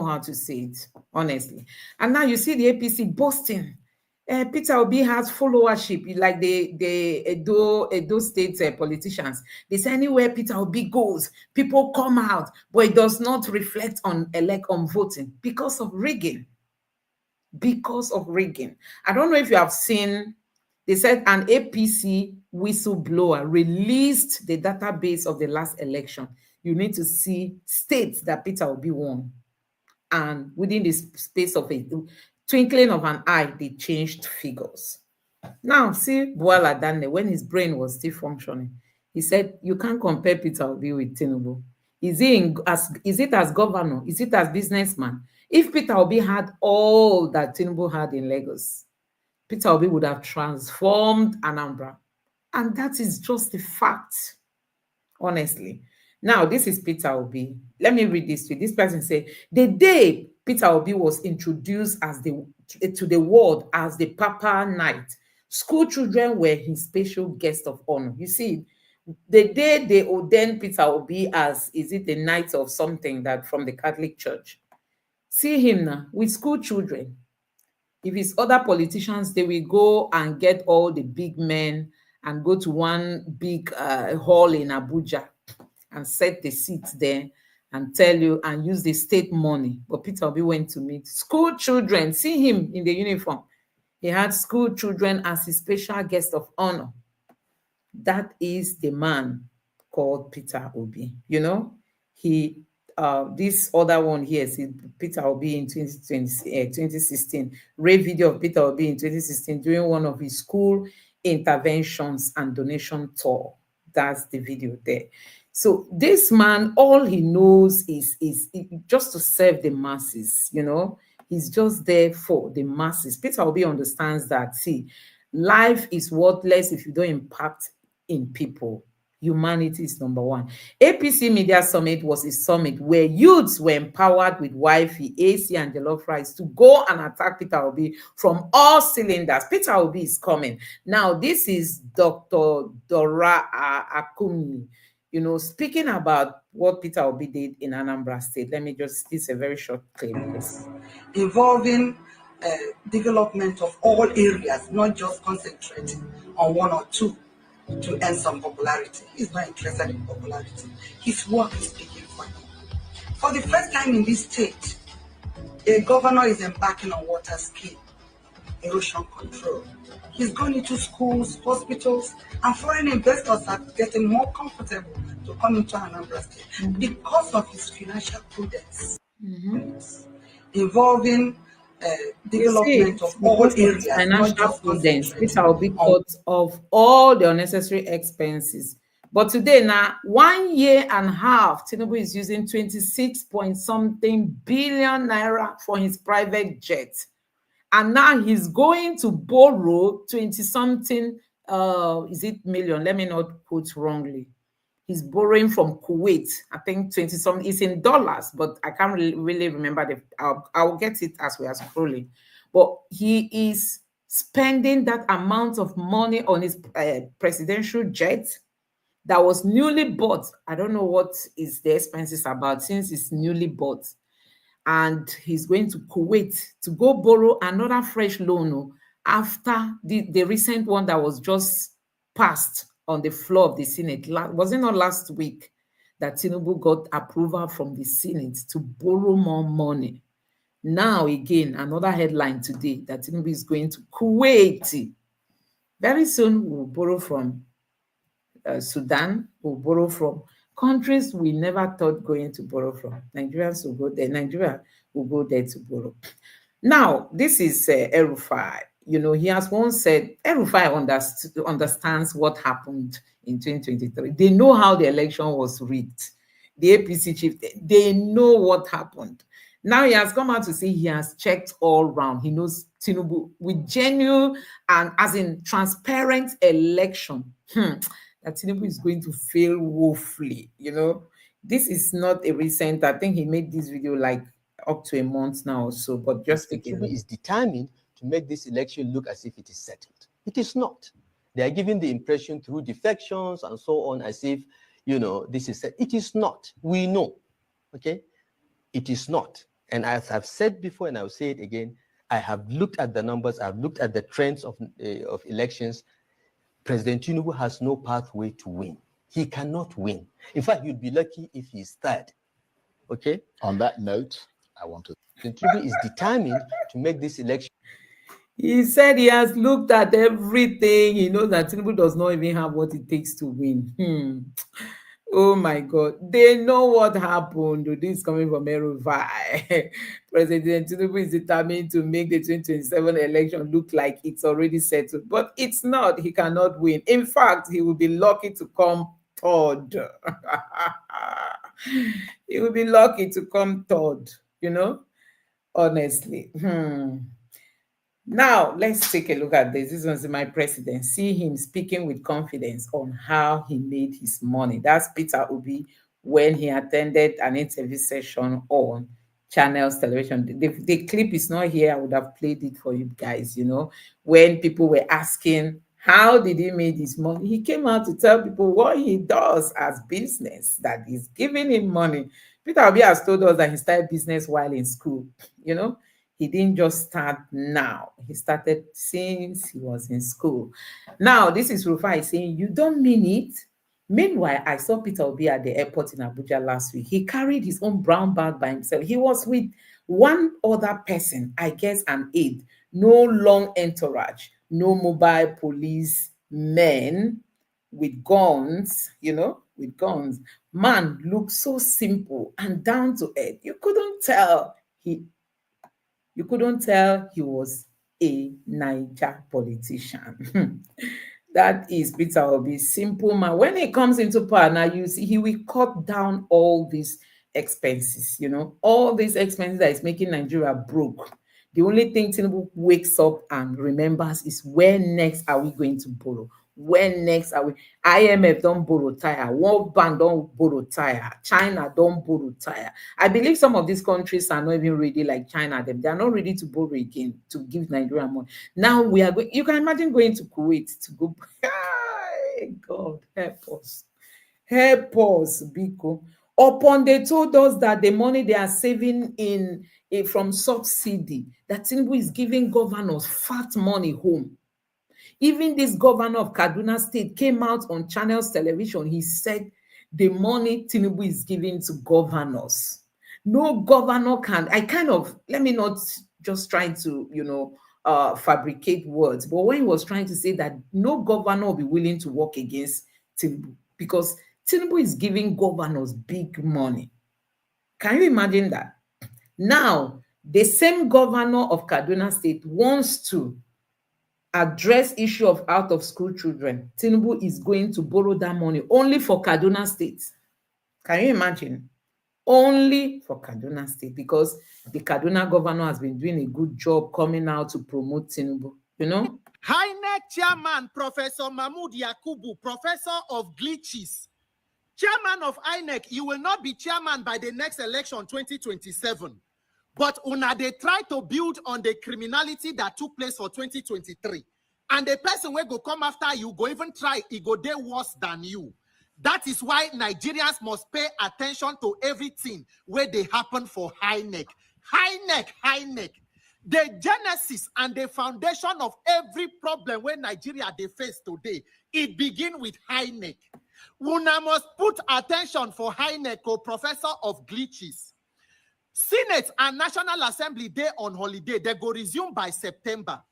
how to say it, honestly. And now you see the APC boasting Peter Obi has followership, like the Edo State politicians. They say anywhere Peter Obi goes, people come out, but it does not reflect on voting because of rigging. Because of rigging. I don't know if you have seen, they said an APC whistleblower released the database of the last election. You need to see states that Peter Obi won. And within the space of a twinkling of an eye, they changed figures. Now, see Boala Dane, when his brain was still functioning, he said, you can't compare Peter Obi with Tinubu. Is it as governor? Is it as businessman? If Peter Obi had all that Tinubu had in Lagos, Peter Obi would have transformed Anambra. And that is just the fact, honestly. Now, this is Peter Obi. Let me read this to you. This person said, the day Peter Obi was introduced as to the world as the Papa Knight, school children were his special guest of honor. You see, the day they ordained Peter Obi as, is it the knight of something that from the Catholic Church? See him now with school children. If it's other politicians, they will go and get all the big men and go to one big hall in Abuja and set the seats there and tell you and use the state money. But Peter Obi went to meet school children. See him in the uniform. He had school children as his special guest of honor. That is the man called Peter Obi. You know, he this other one here is Peter Obi in 2016. Rave video of Peter Obi in 2016 during one of his school interventions and donation tour. That's the video there. So this man, all he knows is just to serve the masses, you know. He's just there for the masses. Peter Obi understands that, see, life is worthless if you don't impact in people. Humanity is number one. APC Media Summit was a summit where youths were empowered with Wi-Fi, AC, and jollof rice to go and attack Peter Obi from all cylinders. Peter Obi is coming. Now, this is Dr. Dora Akumi, you know, speaking about what Peter Obi did in Anambra State. Let me just, this is a very short clip, please. Involving development of all areas, not just concentrating on one or two to earn some popularity. He's not interested in popularity. His work is speaking for him. For the first time in this state, a governor is embarking on water scheme, erosion control. He's gone into schools, hospitals, and foreign investors are getting more comfortable to come into Anambra State because of his financial prudence, involving development of all areas. Financial prudence. Peter Obi cut off all the unnecessary expenses. But today now, 1 year and a half, Tinubu is using 26-point-something billion naira for his private jet. And now he's going to borrow 20-something, is it million? Let me not quote wrongly. He's borrowing from Kuwait. I think 20-something. It's in dollars, but I can't really remember. I'll get it as we are scrolling. But he is spending that amount of money on his presidential jet that was newly bought. I don't know what is the expenses about since it's newly bought. And he's going to Kuwait to go borrow another fresh loan after the recent one that was just passed on the floor of the Senate. Was it not last week that Tinubu got approval from the Senate to borrow more money? Now, again, another headline today that Tinubu is going to Kuwait. Very soon, we'll borrow from Sudan, we'll borrow from countries we never thought going to borrow from. Nigerians will go there. Nigeria will go there to borrow. Now, this is El-Rufai. You know, he has once said, El-Rufai understands what happened in 2023. They know how the election was rigged. The APC chief, they know what happened. Now he has come out to say he has checked all round. He knows Tinubu with genuine and as in transparent election. That Tinubu is going to fail woefully. You know, this is not a recent, I think he made this video like up to a month now or so, but just Tinubu is determined to make this election look as if it is settled. It is not. They are giving the impression through defections and so on as if, you know, this is set. It is not. We know, okay? It is not. And as I've said before, and I'll say it again, I have looked at the numbers. I've looked at the trends of elections. President Tinubu has no pathway to win. He cannot win. In fact, you'd be lucky if he's third. Okay? On that note, I want to... President Tinubu is determined to make this election. He said he has looked at everything. He knows that Tinubu does not even have what it takes to win. Oh my God. They know what happened. This is coming from rivalry. President Tinubu is determined to make the 2027 election look like it's already settled. But it's not. He cannot win. In fact, he will be lucky to come third. He will be lucky to come third, honestly. Now, let's take a look at this. This was my president. See him speaking with confidence on how he made his money. That's Peter Obi when he attended an interview session on Channels Television. The clip is not here. I would have played it for you guys, when people were asking, how did he make his money? He came out to tell people what he does as business, that is giving him money. Peter Obi has told us that he started business while in school, He didn't just start now. He started since he was in school. Now, this is Rufai saying, you don't mean it? Meanwhile, I saw Peter Obi at the airport in Abuja last week. He carried his own brown bag by himself. He was with one other person, I guess an aide. No long entourage, no mobile police men with guns, with guns. Man looked so simple and down to earth. You couldn't tell he was a Niger politician. That is Peter Obi, simple man. When he comes into power now, you see, he will cut down all these expenses, all these expenses that is making Nigeria broke. The only thing Tinubu wakes up and remembers is when next are we going to borrow? When next are we? IMF don't borrow tire. World Bank don't borrow tire. China don't borrow tire. I believe some of these countries are not even ready, like China. They are not ready to borrow again to give Nigeria money. Now we are going. You can imagine going to Kuwait to go. God help us, Biko. Upon they told us that the money they are saving from subsidy, that Tinubu is giving governors fat money home. Even this governor of Kaduna State came out on Channels Television. He said the money Tinubu is giving to governors. No governor can. Let me not just try to, fabricate words. But when he was trying to say that no governor will be willing to work against Tinubu because Tinubu is giving governors big money. Can you imagine that? Now, the same governor of Kaduna State wants to address issue of out-of-school children. Tinubu is going to borrow that money only for Kaduna State. Can you imagine? Only for Kaduna State, because the Kaduna governor has been doing a good job coming out to promote Tinubu, INEC chairman, Professor Mahmoud Yakubu, professor of glitches, chairman of INEC, you will not be chairman by the next election, 2027. But they try to build on the criminality that took place for 2023. And the person will go come after you, go even try, it go there worse than you. That is why Nigerians must pay attention to everything where they happen for INEC. INEC. The genesis and the foundation of every problem where Nigeria they face today, it begins with INEC. Una must put attention for INEC, or professor of glitches. Senate and National Assembly, they on holiday. They go resume by September.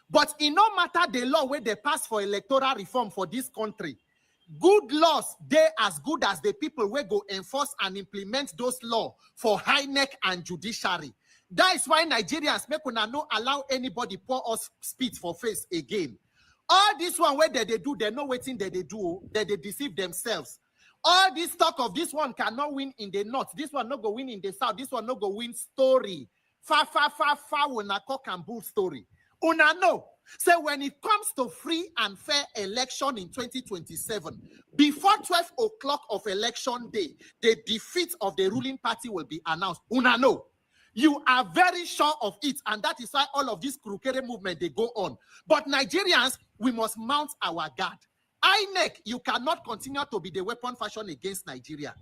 But it no matter the law where they pass for electoral reform for this country, good laws, they as good as the people where go enforce and implement those laws for INEC and judiciary. That is why Nigerians make una no allow anybody pour us spit for face again. All this one where they do, they know waiting that they do, that they deceive themselves. All this talk of this one cannot win in the north, this one not go win in the south, this one not go win story. Far will not cock and bull story. Una know. So when it comes to free and fair election in 2027, before 12 o'clock of election day, the defeat of the ruling party will be announced. Una know. You are very sure of it, and that is why all of this crooked movement, they go on. But Nigerians, we must mount our guard. INEC, you cannot continue to be the weapon fashion against Nigeria.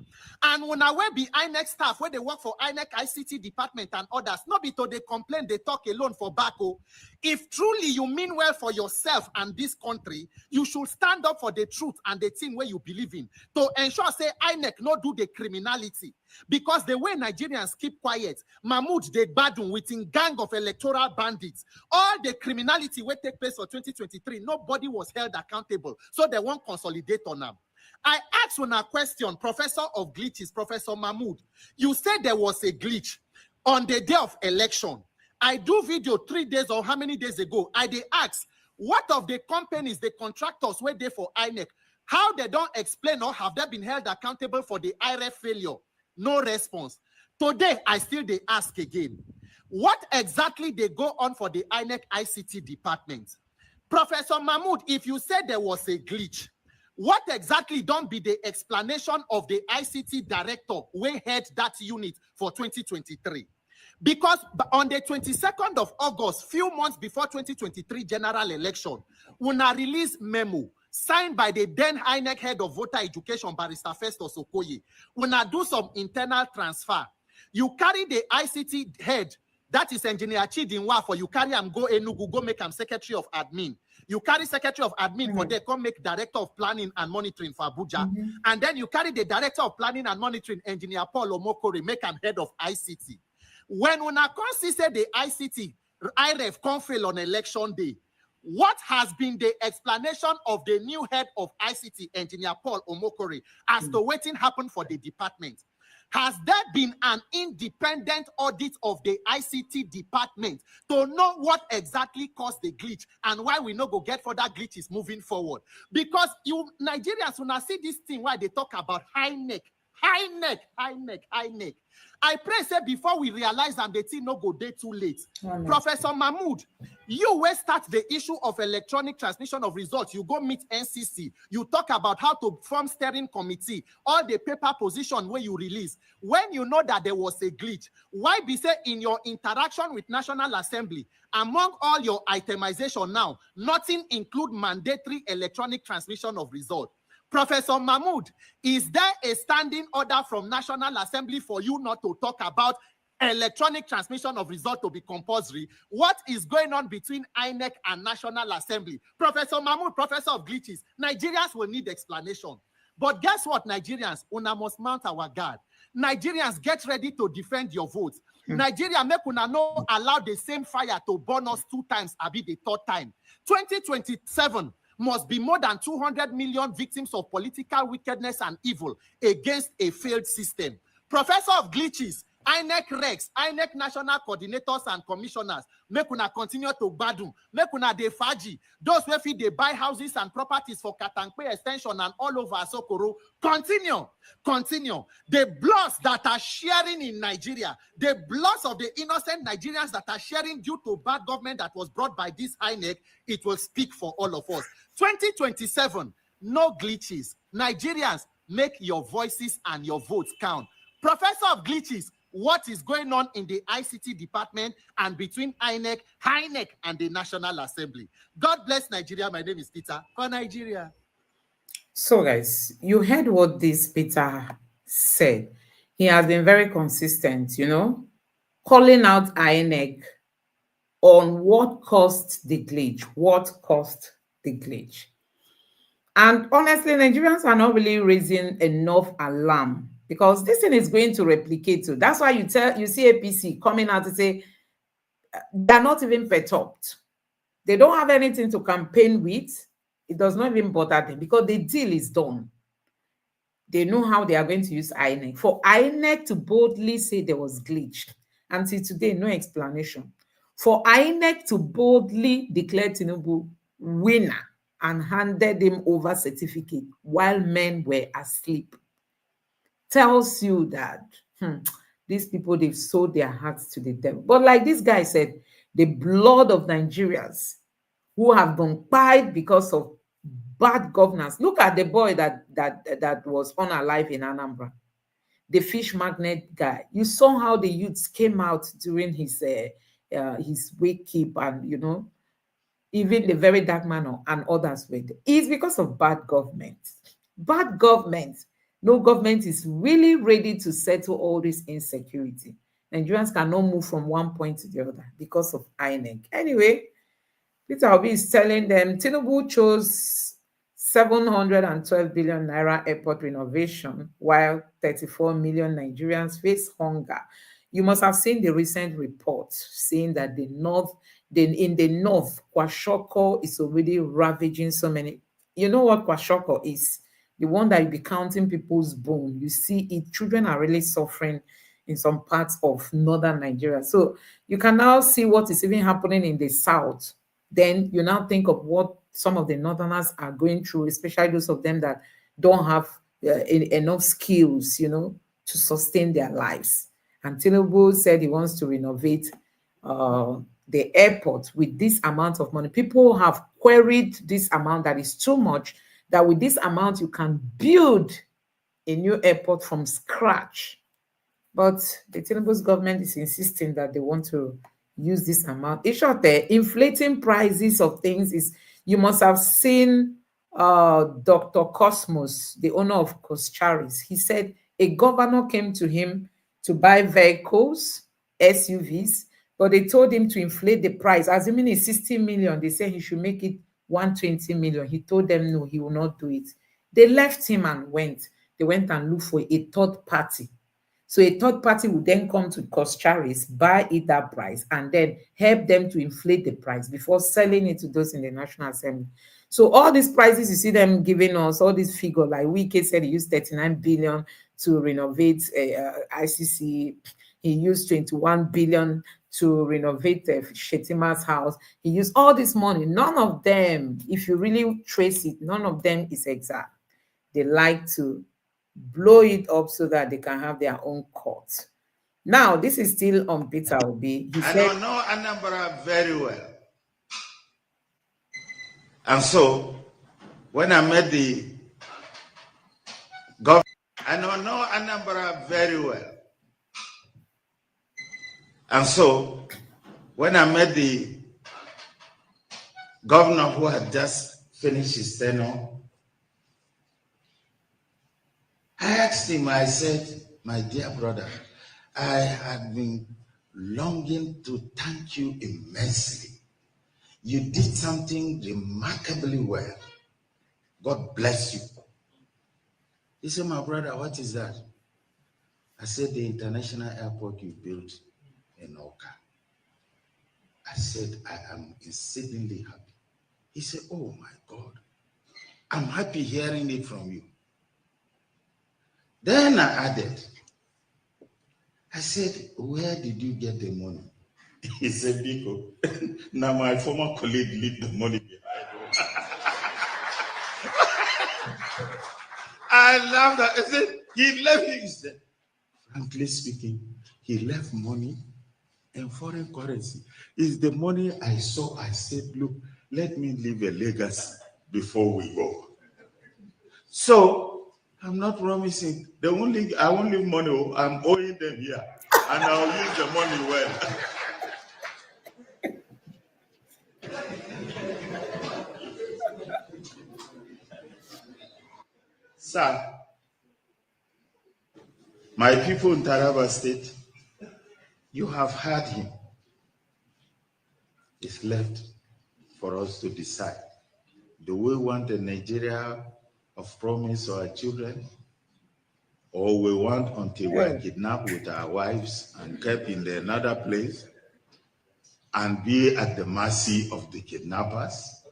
And when I will be INEC staff, where they work for INEC ICT department and others, not because they complain, they talk alone for Bako. If truly you mean well for yourself and this country, you should stand up for the truth and the thing where you believe in to ensure, say, INEC not do the criminality. Because the way Nigerians keep quiet, Mahmoud, they badun within gang of electoral bandits. All the criminality will take place for 2023. Nobody was held accountable. So they won't consolidate on them. I asked one a question, Professor of Glitches, Professor Mahmoud. You said there was a glitch on the day of election. I do video 3 days or how many days ago. I did ask, what of the companies, the contractors were there for INEC? How they don't explain or have they been held accountable for the IRF failure? No response. Today, I still they ask again. What exactly they go on for the INEC ICT department? Professor Mahmoud, if you said there was a glitch, what exactly don't be the explanation of the ICT director who head that unit for 2023? Because on the 22nd of August, few months before 2023 general election, una release memo signed by the then INEC head of voter education, Barrister Festus Okoye. Una do some internal transfer. You carry the ICT head, that is Engineer Chidinwa, for you carry him go Enugu, go make him Secretary of Admin. You carry Secretary of Admin for there, come make Director of Planning and Monitoring for Abuja. And then you carry the Director of Planning and Monitoring, Engineer Paul Omokori, make him head of ICT. When una consider the ICT, IRF come fail on election day, what has been the explanation of the new head of ICT, Engineer Paul Omokori, as to what happened for the department? Has there been an independent audit of the ICT department to know what exactly caused the glitch and why we no go get further glitches moving forward? Because you Nigerians, when I see this thing why they talk about INEC, I pray say before we realize that the thing no go day too late. Professor Mahmoud, you will start the issue of electronic transmission of results. You go meet NCC. You talk about how to form steering committee, all the paper position where you release. When you know that there was a glitch, why be say in your interaction with National Assembly, among all your itemization now, nothing include mandatory electronic transmission of results? Professor Mahmoud, is there a standing order from National Assembly for you not to talk about electronic transmission of results to be compulsory? What is going on between INEC and National Assembly? Professor Mahmoud, Professor of Glitches, Nigerians will need explanation. But guess what, Nigerians? Una must mount our guard. Nigerians, get ready to defend your votes. Nigeria, make una no allow the same fire to burn us 2 times, abi the 3rd time. 2027 must be more than 200 million victims of political wickedness and evil against a failed system. Professor of Glitches, INEC Rex, INEC national coordinators and commissioners, make una continue to badum, make una de faji. Those who feed they buy houses and properties for Katankwe extension and all over Sokoro, continue. The bloods that are sharing in Nigeria, the bloods of the innocent Nigerians that are sharing due to bad government that was brought by this INEC, it will speak for all of us. 2027, no glitches. Nigerians, make your voices and your votes count. Professor of Glitches, what is going on in the ICT department and between INEC and the National Assembly? God bless Nigeria. My name is Peter for Nigeria. So guys, you heard what this Peter said. He has been very consistent, calling out INEC on what caused the glitch. And honestly, Nigerians are not really raising enough alarm because this thing is going to replicate too. That's why you see APC coming out to say they're not even perturbed. They don't have anything to campaign with. It does not even bother them because the deal is done. They know how they are going to use INEC. For INEC to boldly say there was glitch, until today, no explanation. For INEC to boldly declare Tinubu winner and handed him over certificate while men were asleep tells you that these people, they've sold their hearts to the devil. But like this guy said, the blood of Nigerians who have been pied because of bad governance. Look at the boy that was unalive in Anambra, the fish magnet guy. You saw how the youths came out during his wake keep, and even the very dark man and others were there. It's because of bad government. Bad government. No government is really ready to settle all this insecurity. Nigerians cannot move from one point to the other because of INEC. Anyway, Peter Obi is telling them Tinubu chose 712 billion naira airport renovation while 34 million Nigerians face hunger. You must have seen the recent report saying that in the north, Kwashoko is already ravaging so many. You know what Kwashoko is? The one that you be counting people's bone. You see it, children are really suffering in some parts of northern Nigeria. So you can now see what is even happening in the south. Then you now think of what some of the northerners are going through, especially those of them that don't have enough skills, to sustain their lives. And Tinubu said he wants to renovate the airport with this amount of money. People have queried this amount that is too much, that with this amount you can build a new airport from scratch. But the Tinubu's government is insisting that they want to use this amount. In short, inflating prices of things is, you must have seen Dr. Cosmos, the owner of Coscharis. He said a governor came to him to buy vehicles, SUVs, but they told him to inflate the price. Assuming it's 60 million, they said he should make it 120 million. He told them no, he will not do it. They left him and went. They went and looked for a third party. So a third party would then come to Coscharis, buy it that price, and then help them to inflate the price before selling it to those in the National Assembly. So all these prices you see them giving us, all these figures, like Wike said he used 39 billion to renovate ICC. He used 21 billion to renovate Shetima's house. He used all this money. None of them, if you really trace it, none of them is exact. They like to blow it up so that they can have their own court. Now, this is still on Peter Obi. I don't know Anambra very well. And so, when I met the governor, I don't know Anambra very well. And so, when I met the governor who had just finished his tenure, I asked him, I said, my dear brother, I had been longing to thank you immensely. You did something remarkably well. God bless you. He said, my brother, what is that? I said, the international airport you built in Oka. I said, I am exceedingly happy. He said, oh my God, I'm happy hearing it from you. Then I added, I said, where did you get the money? He said, Biko, now my former colleague leave the money behind. I laughed at it. I said, he left it. He said, frankly speaking, he left money in foreign currency. It's the money I saw. I said, look, let me leave a legacy before we go. So, I'm not promising. I won't leave money. I'm owing them here. And I'll use the money well. Sir, my people in Taraba State, you have heard him. It's left for us to decide. Do we want a Nigeria of promise for our children? Or we want until we're kidnapped with our wives and kept in another place and be at the mercy of the kidnappers?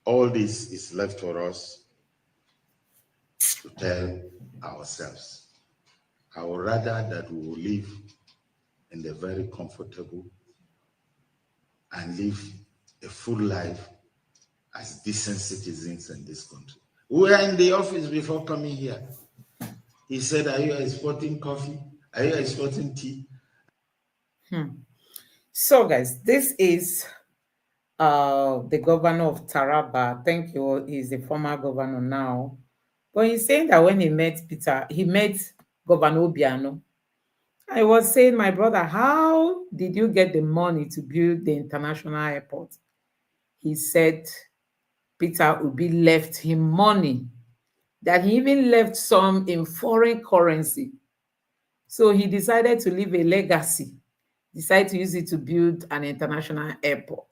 All this is left for us to tell ourselves. I would rather that we will live in the very comfortable and live a full life as decent citizens in this country. We were in the office before coming here. He said, are you exporting coffee? Are you exporting tea? So, guys, this is the governor of Taraba. Thank you. He's the former governor now. But he's saying that when he met Peter, he met Governor Obiano. I was saying, my brother, how did you get the money to build the international airport? he said Peter Obi left him money, that he even left some in foreign currency. So he decided to leave a legacy, decided to use it to build an international airport.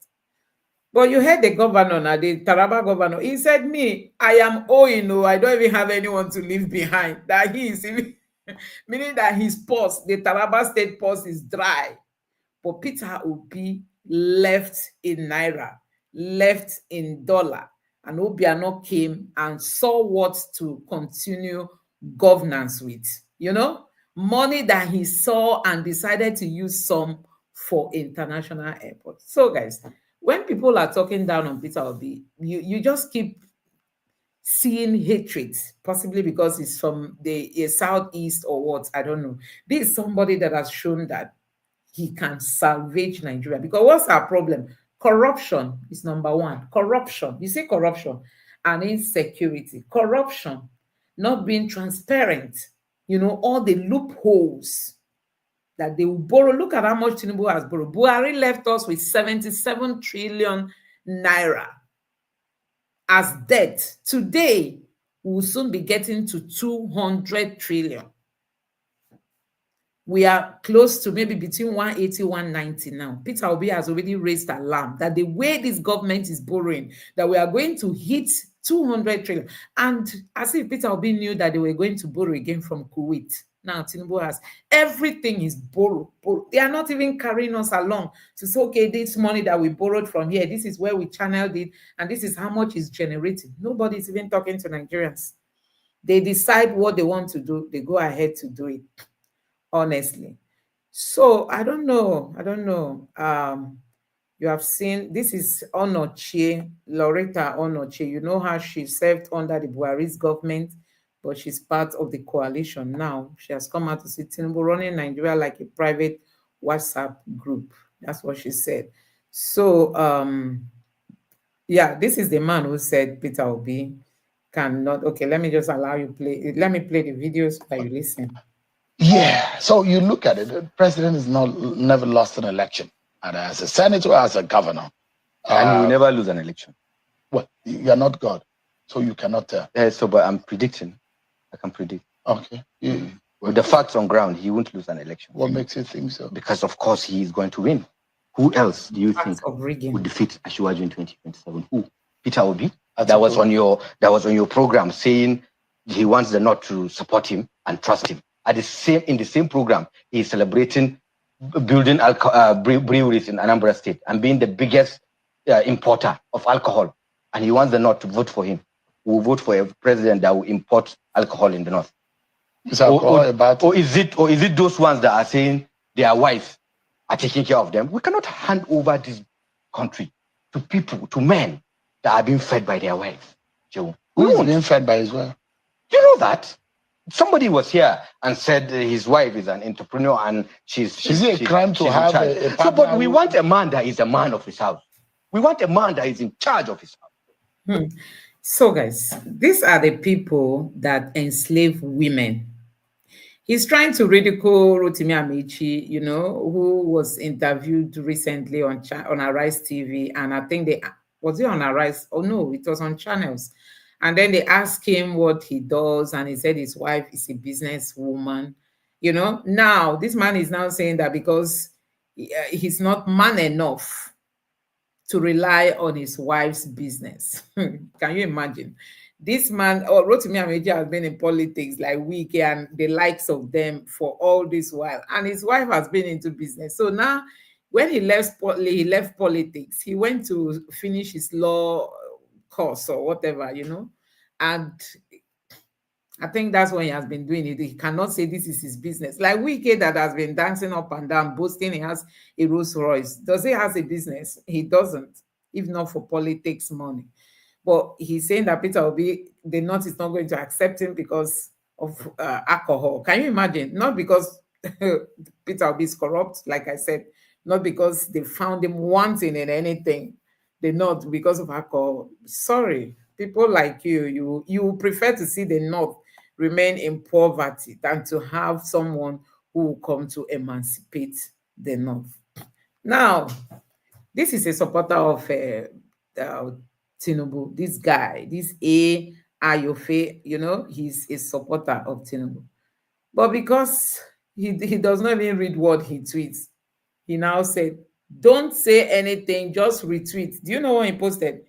But you heard the governor, now the Taraba governor, he said, me, I am owing, I don't even have anyone to leave behind. That he is even, meaning that his purse, the Taraba state purse is dry. But Peter Obi left in Naira, left in dollar, and Obiano came and saw what to continue governance with. Money that he saw and decided to use some for international airports. So guys, when people are talking down on Peter Obi, you just keep seeing hatred, possibly because he's from the southeast or what, I don't know. This is somebody that has shown that he can salvage Nigeria. Because what's our problem? Corruption is number one. Corruption. You say corruption and insecurity. Corruption, not being transparent. All the loopholes that they will borrow. Look at how much Tinubu has borrowed. Buhari left us with 77 trillion naira as debt. Today, we will soon be getting to 200 trillion. We are close to maybe between 180, 190 now. Peter Obi has already raised alarm that the way this government is borrowing, that we are going to hit 200 trillion. And as if Peter Obi knew that they were going to borrow again from Kuwait. Now, Tinubu has everything is borrowed. They are not even carrying us along to say, okay, this money that we borrowed from here, this is where we channeled it, and this is how much is generating. Nobody is even talking to Nigerians. They decide what they want to do. They go ahead to do it, honestly. So, I don't know. You have seen, this is Onochie, Loretta Onochie. You know how she served under the Buhari's government, but she's part of the coalition now. She has come out to say Tinubu running Nigeria like a private WhatsApp group. That's what she said. So, yeah, this is the man who said Peter Obi cannot. Okay, let me just allow you play. Let me play the videos so that you listen. Yeah, so you look at it, the president has never lost an election. And as a senator, as a governor. And you will never lose an election. Well, you're not God, so you cannot tell. But I'm predicting. I can predict. Okay. With the facts on ground, he won't lose an election. What makes you think so? Because, of course, he is going to win. Who else do you think would defeat Asiwaju in 2027? Who? Peter Obi? That was on your program, saying he wants the North to support him and trust him. In the same program, he is celebrating building breweries in Anambra State and being the biggest importer of alcohol. And he wants the North to vote for him. We will vote for a president that will import alcohol in the North. Or is it those ones that are saying their wives are taking care of them? We cannot hand over this country to people, to men that are being fed by their wives. Who is being fed by his wife? You know that? Somebody was here and said his wife is an entrepreneur and Is it a crime to have a partner? But we want a man that is a man of his house. We want a man that is in charge of his house. So, guys, these are the people that enslave women. He's trying to ridicule Rotimi Amaechi, who was interviewed recently on Arise TV, and I think was it on Arise? Oh no, it was on Channels. And then they asked him what he does, and he said his wife is a businesswoman. Now this man is now saying that because he's not man enough to rely on his wife's business. Can you imagine? This man, Rotimi Amaechi, has been in politics like Wike and the likes of them for all this while, and his wife has been into business. So now, when he left politics, he went to finish his law course or whatever, and I think that's what he has been doing. He cannot say this is his business. Like Wike that has been dancing up and down, boasting he has a Rolls Royce. Does he have a business? He doesn't, if not for politics money. But he's saying that Peter Obi, the North is not going to accept him because of alcohol. Can you imagine? Not because Peter Obi is corrupt, like I said, not because they found him wanting in anything. The North because of alcohol. Sorry, people like you prefer to see the North remain in poverty than to have someone who will come to emancipate the North. Now, this is a supporter of Tinubu. This guy, this A. Ayofe, he's a supporter of Tinubu. But because he does not even read what he tweets, he now said, don't say anything, just retweet. Do you know what he posted?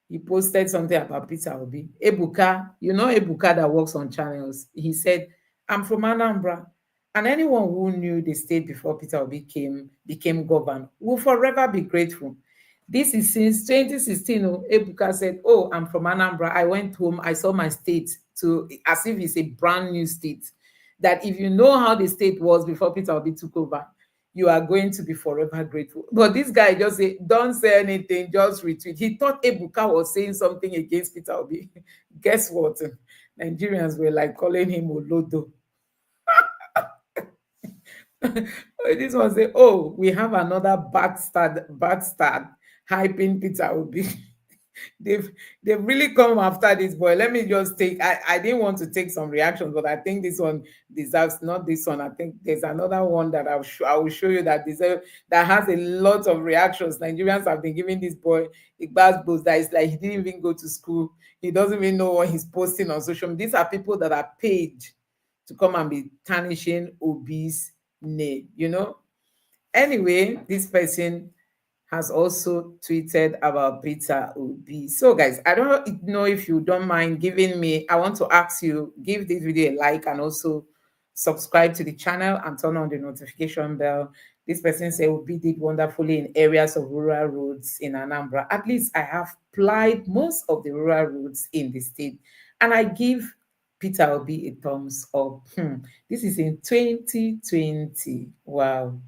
He posted something about Peter Obi. Ebuka, Ebuka that works on channels. He said, I'm from Anambra. And anyone who knew the state before Peter Obi became governor will forever be grateful. This is since 2016. Ebuka said, oh, I'm from Anambra. I went home. I saw my state as if it's a brand new state. That if you know how the state was before Peter Obi took over, you are going to be forever grateful. But this guy just said, don't say anything, just retweet. He thought Ebuka was saying something against Peter Obi. Guess what? Nigerians were like calling him Olodo. This one say, oh, we have another bad start hyping Peter Obi. They've really come after this boy. Let me just take, I didn't want to take some reactions, but I think this one deserves, not this one. I think there's another one that I will show you that has a lot of reactions. Nigerians have been giving this boy a bad boost that is like he didn't even go to school. He doesn't even know what he's posting on social media. These are people that are paid to come and be tarnishing Obi's name, Anyway, this person has also tweeted about Peter Obi. So guys, I don't know if you don't mind giving me, I want to ask you, give this video a like and also subscribe to the channel and turn on the notification bell. This person said Obi did wonderfully in areas of rural roads in Anambra. At least I have plied most of the rural roads in the state. And I give Peter Obi a thumbs up. This is in 2020. Wow,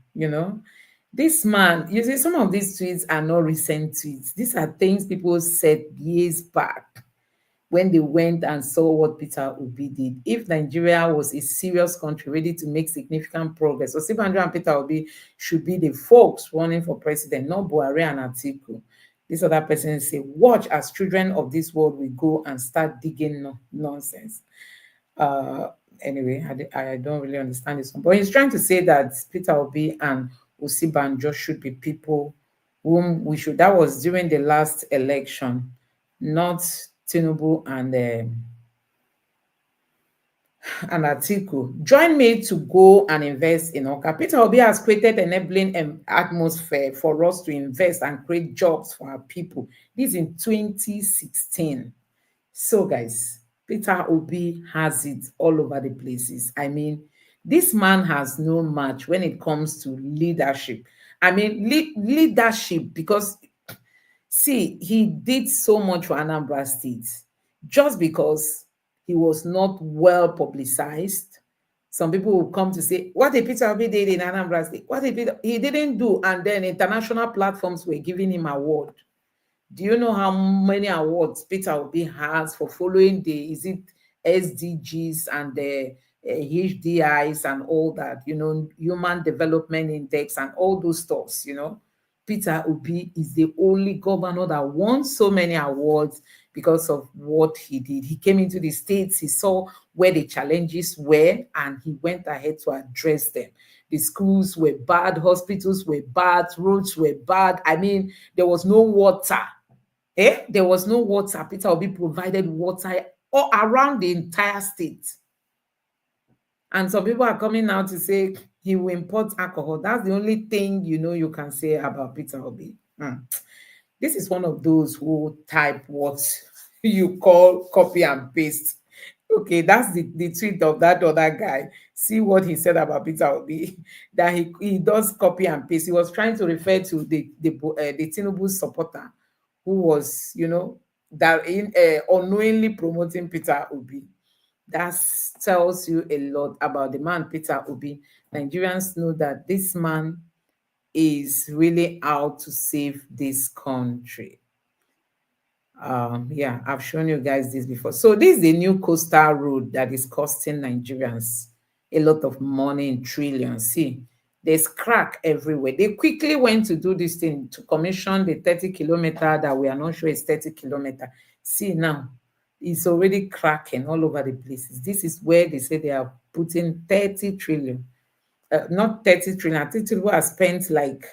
this man, you see, some of these tweets are not recent tweets. These are things people said years back when they went and saw what Peter Obi did. If Nigeria was a serious country ready to make significant progress, Osinbajo and Peter Obi should be the folks running for president, not Buhari and Atiku. This other person say, watch as children of this world will go and start digging nonsense. Anyway, I don't really understand this one. But he's trying to say that Peter Obi and Osinbajo should be people whom we should. That was during the last election, not Tinubu and Atiku. Join me to go and invest in Oka. Peter Obi has created enabling atmosphere for us to invest and create jobs for our people. This in 2016. So guys, Peter Obi has it all over the places. I mean, this man has no match when it comes to leadership. I mean, leadership, because, see, he did so much for Anambra State just because he was not well publicized. Some people will come to say, what did Peter Obi did in Anambra State? What did he didn't do? And then international platforms were giving him award. Do you know how many awards Peter Obi has for following the SDGs and the HDIs and all that, Human Development Index and all those stuffs, Peter Obi is the only governor that won so many awards because of what he did. He came into the states, he saw where the challenges were, and he went ahead to address them. The schools were bad, hospitals were bad, roads were bad. I mean, there was no water. There was no water. Peter Obi provided water all around the entire state. And some people are coming now to say he will import alcohol. That's the only thing you can say about Peter Obi. This is one of those who type what you call copy and paste. Okay, that's the tweet of that other guy. See what he said about Peter Obi, that he does copy and paste. He was trying to refer to the Tinubu supporter who was, that unknowingly promoting Peter Obi. That tells you a lot about the man, Peter Obi. Nigerians know that this man is really out to save this country. Yeah, I've shown you guys this before. So this is the new coastal road that is costing Nigerians a lot of money in trillions. See, there's crack everywhere. They quickly went to do this thing to commission the 30-kilometer that we are not sure is 30 kilometer. See now, it's already cracking all over the places. This is where they say they are putting 30 trillion. Not 30 trillion. I think people have spent like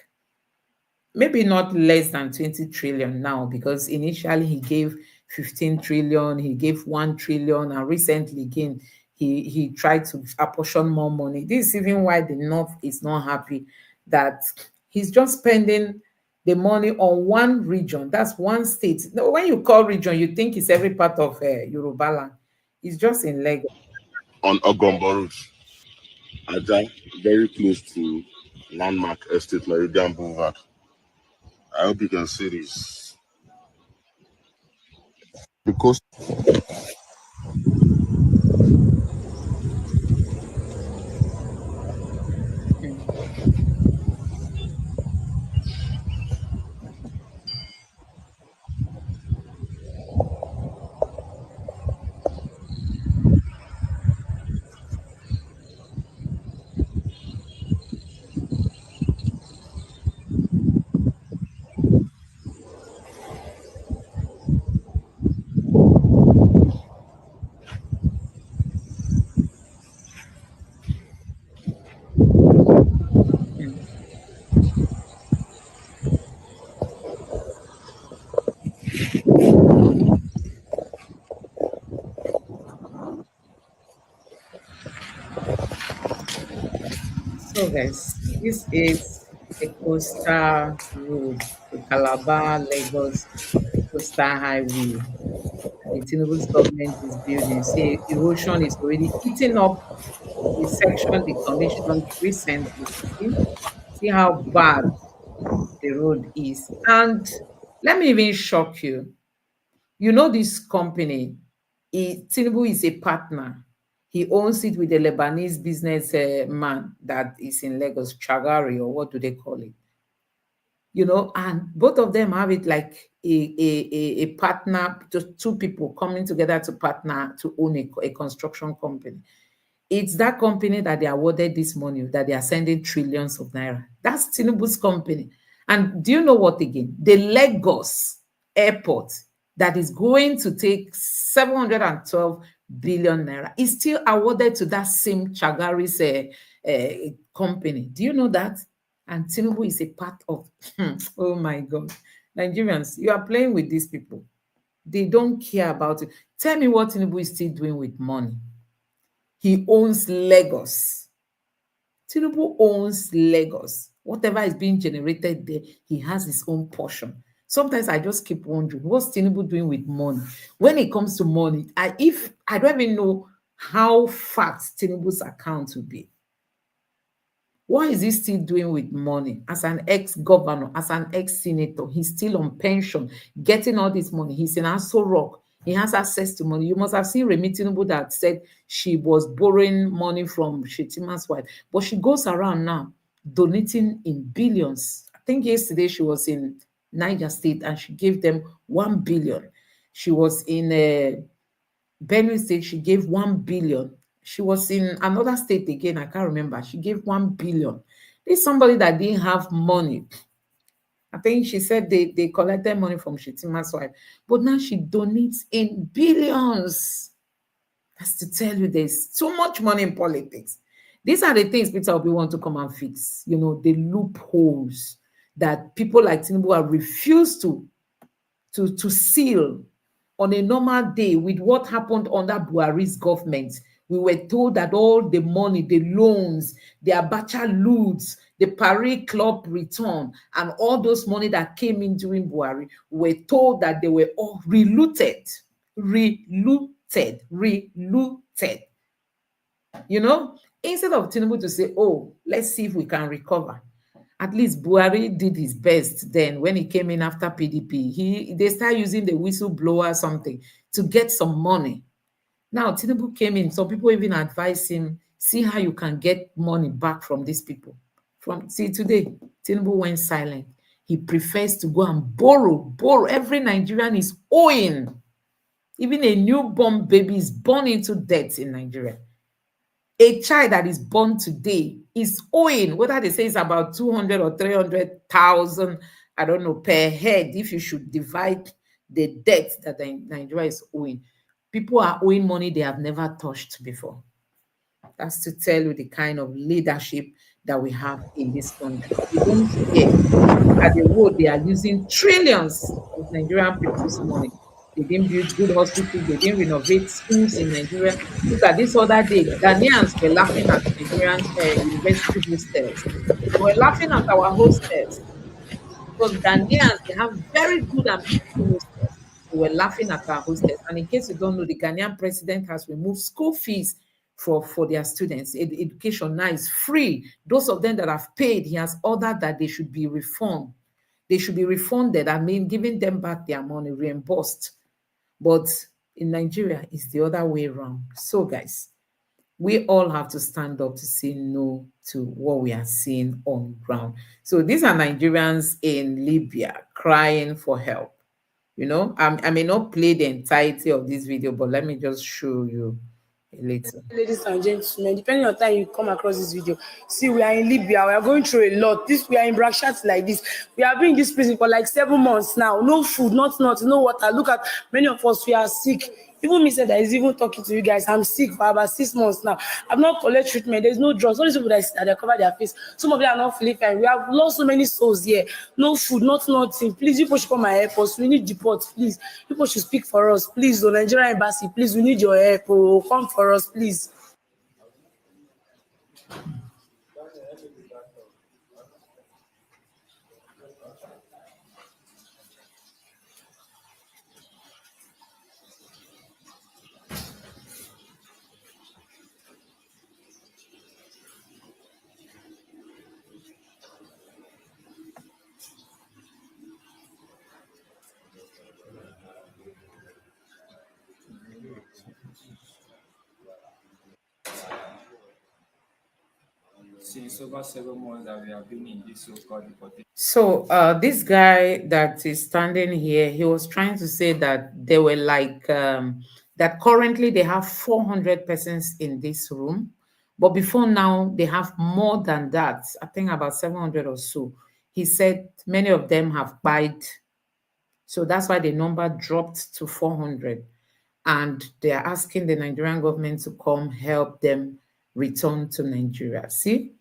maybe not less than 20 trillion now, because initially he gave 15 trillion, he gave 1 trillion, and recently again, he tried to apportion more money. This is even why the North is not happy that he's just spending the money on one region. That's one state. Now, when you call region, you think it's every part of Yoruba land. It's just in Lagos. On Ogombo Road, Aja, very close to landmark estate Meridian Boulevard. I hope you can see this. Because So guys, this is a coastal road, the Calabar Lagos coastal highway. The Tinubu's government is building. See, erosion is already eating up the section they commissioned recently. See how bad the road is. And let me even shock you. You know this company, Tinubu is a partner. He owns it with a Lebanese business man that is in Lagos, Chagari, or what do they call it? You know, and both of them have it like a partner, just two people coming together to partner to own a construction company. It's that company that they awarded this money, that they are sending trillions of naira. That's Tinubu's company. And do you know what again? The Lagos airport that is going to take 712 billion naira is still awarded to that same Chagari's company. Do you know that? And Tinubu is a part of, oh my God. Nigerians, you are playing with these people. They don't care about it. Tell me what Tinubu is still doing with money. He owns Lagos. Tinubu owns Lagos. Whatever is being generated there, he has his own portion. Sometimes I just keep wondering, what's Tinubu doing with money? When it comes to money, I don't even know how fat Tinubu's account will be. What is he still doing with money? As an ex-governor, as an ex-senator, he's still on pension, getting all this money. He's in Aso Rock. He has access to money. You must have seen Remi Tinubu that said she was borrowing money from Shetima's wife. But she goes around now donating in billions. I think yesterday she was in Niger State and she gave them 1 billion. She was in Benue State, she gave 1 billion. She was in another state again, I can't remember. She gave 1 billion. This is somebody that didn't have money. I think she said they collected money from Shetima's wife, but now she donates in billions. That's to tell you there's too much money in politics. These are the things Peter Obi want to come and fix. You know, the loopholes that people like Tinubu have refused to seal. On a normal day, with what happened under Buhari's government, we were told that all the money, the loans, the Abacha loots, the Paris Club return, and all those money that came in during Buhari, we were told that they were all relooted. You know, instead of Tinubu to say, oh, let's see if we can recover. At least Buhari did his best then when he came in after PDP. They started using the whistleblower something to get some money. Now Tinubu came in. Some people even advise him, see how you can get money back from these people. See, today, Tinubu went silent. He prefers to go and borrow. Every Nigerian is owing. Even a newborn baby is born into debt in Nigeria. A child that is born today is owing, whether they say it's about 200 or 300,000, I don't know, per head, if you should divide the debt that Nigeria is owing. People are owing money they have never touched before. That's to tell you the kind of leadership that we have in this country. They don't care. Look at the road, they are using trillions of Nigerian people's money. They didn't build good hospitals, they didn't renovate schools in Nigeria. Look at this other day, Ghanaians were laughing at Nigerian university hostels. They were laughing at our hostels because Ghanaians, they have very good and beautiful hostels. They were laughing at our hostels. And in case you don't know, the Ghanaian president has removed school fees for their students. Education now is free. Those of them that have paid, he has ordered that they should be refunded. They should be refunded. I mean, giving them back their money, reimbursed. But in Nigeria, it's the other way around. So, guys, we all have to stand up to say no to what we are seeing on ground. So these are Nigerians in Libya crying for help. You know, I may not play the entirety of this video, but let me just show you a little. Ladies and gentlemen, depending on time you come across this video, see, we are in Libya. We are going through a lot. We are in Brashat like this. We have been in this prison for like 7 months now. No food, not no water. Look at many of us. We are sick. Even me said that is even talking to you guys. I'm sick for about 6 months now. I've not collected treatment. There's no drugs. All these people that they cover their face. Some of them are not feeling fine. We have lost so many souls here. No food, nothing. Please, people should come and help us. We need deport, please. People should speak for us, please. The Nigerian embassy, please. We need your help. Oh, come for us, please. Since over 7 months that we have been in this so-called deportation. So this guy that is standing here, he was trying to say that they were like that currently they have 400 persons in this room, but before now they have more than that. I think about 700 or so. He said many of them have died, so that's why the number dropped to 400, and they are asking the Nigerian government to come help them return to Nigeria. See,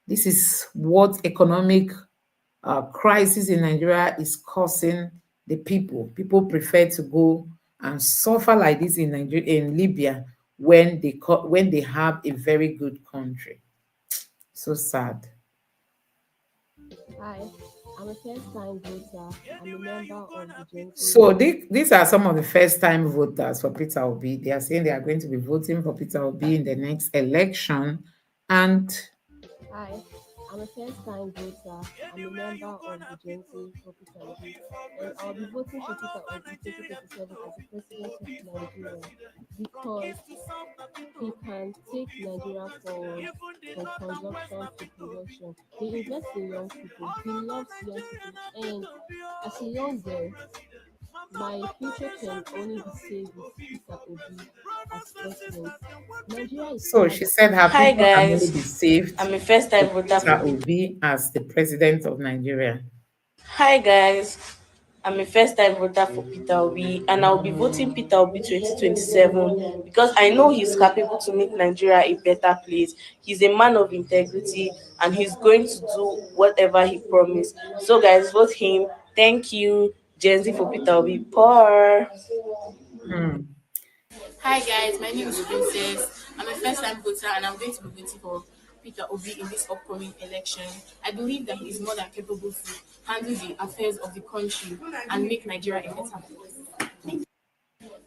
this is what economic crisis in Nigeria is causing the people. People prefer to go and suffer like this in Nigeria, in Libya, when they have a very good country. So sad. Hi, I'm a first-time voter. I'm a member of the Gen Z. So these are some of the first-time voters for Peter Obi. They are saying they are going to be voting for Peter Obi in the next election. And hi, I'm a first-time voter. I'm a member of the Gen Z for Peter Obi, and I'll be voting for Peter Obi 2027 as the president of Nigeria because he can take Nigeria forward from consumption to production. He invests in young people. He loves young people, and as a young girl, my future can only be saved with Peter Obi as president. Nigeria is so she said her Hi people can only guys, be saved I'm a first time with voter Peter for Obi as the president of Nigeria. Hi guys, I'm a first time voter for Peter Obi and I'll be voting Peter Obi 2027 because I know he's capable to make Nigeria a better place. He's a man of integrity and he's going to do whatever he promised. So guys, vote him. Thank you. Gen Z for Peter Obi. Poor. Hi guys, my name is Princess. I'm a first time voter and I'm going to be voting for Peter Obi in this upcoming election. I believe that he is more than capable to handle the affairs of the country and make Nigeria a better place.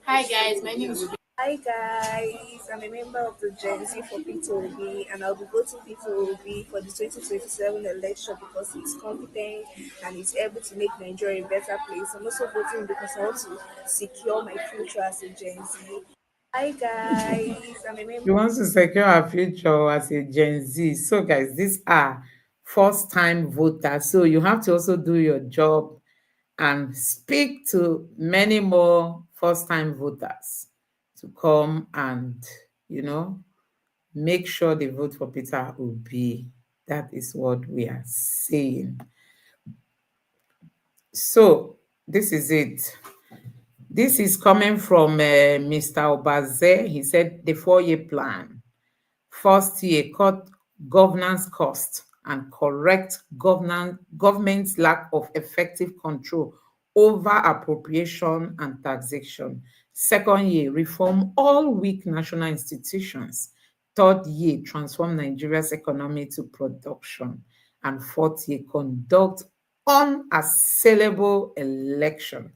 Hi guys, my name is Hi guys, I'm a member of the Gen Z for Peter Obi and I'll be voting Peter Obi for the 2027 election because he's competent and he's able to make Nigeria a better place. I'm also voting because I want to secure my future as a Gen Z. Hi guys, I'm a member. She wants to secure her future as a Gen Z. So, guys, these are first-time voters. So you have to also do your job and speak to many more first-time voters to come and, make sure they vote for Peter Obi. That is what we are saying. So this is it. This is coming from Mr. Obaze. He said the 4-year plan. First year, cut governance cost and correct government's lack of effective control over appropriation and taxation. Second year, reform all weak national institutions. Third year, transform Nigeria's economy to production. And fourth year, conduct unassailable election.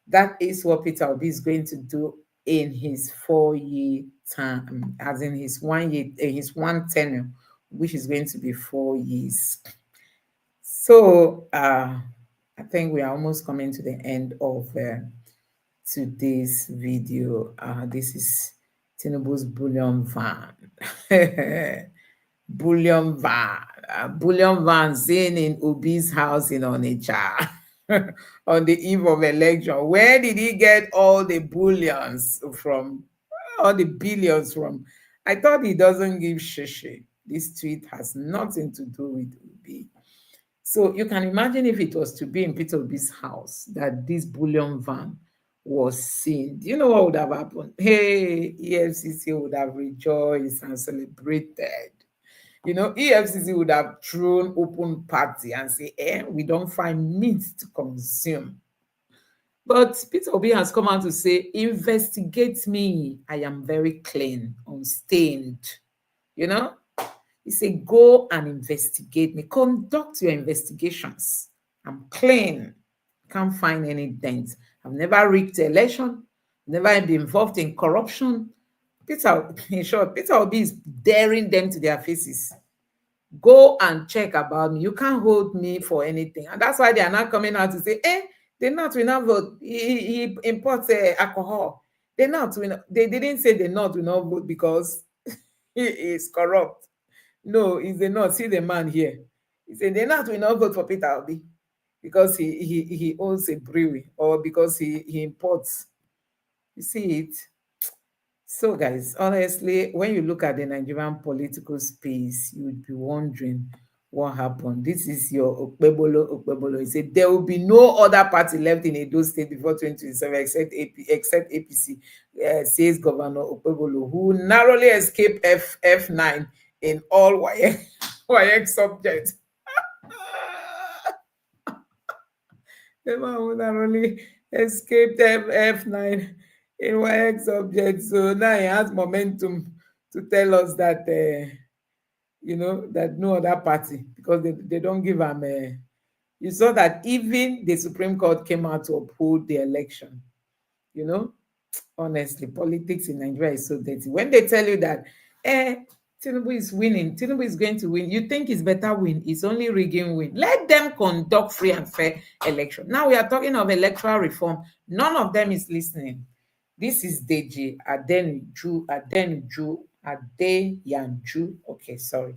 That is what Peter Obi is going to do in his 4-year term, as in his 1 year, his one tenure, which is going to be 4 years. So I think we are almost coming to the end of today's video. This is Tinubu's bullion van. Bullion van seen in Obi's house in Onitsha on the eve of election. Where did he get all the bullions from? All the billions from? I thought he doesn't give shishi. This tweet has nothing to do with Obi. So you can imagine if it was to be in Peter Obi's house that this bullion van was seen. Do you know what would have happened? Hey, EFCC would have rejoiced and celebrated. You know, EFCC would have thrown open party and say, we don't find meat to consume. But Peter Obi has come out to say, investigate me. I am very clean, unstained. You know? He said, go and investigate me. Conduct your investigations. I'm clean. Can't find any dents. I've never rigged the election. Never been involved in corruption. In short, Peter Obi is daring them to their faces. Go and check about me. You can't hold me for anything. And that's why they are not coming out to say, the North will not vote. He imports alcohol. They didn't say the North will not vote because he is corrupt. No, it's the North. See the man here. He said the North will not vote for Peter Obi because he owns a brewery or because he imports. You see it? So, guys, honestly, when you look at the Nigerian political space, you would be wondering what happened. This is your Okpebolo. He said there will be no other party left in Edo State before 2027 except APC, says Governor Okpebolo, who narrowly escaped F9 in all WAEC subjects. The man who narrowly escaped F9 in WAEC subjects. So now he has momentum to tell us that, that no other party, because they don't give him you saw that even the Supreme Court came out to uphold the election. Honestly, politics in Nigeria is so dirty. When they tell you that, Tinubu is winning, Tinubu is going to win, you think it's better win, it's only rigging win. Let them conduct free and fair election. Now we are talking of electoral reform. None of them is listening. This is Deji Adenju. Okay, sorry.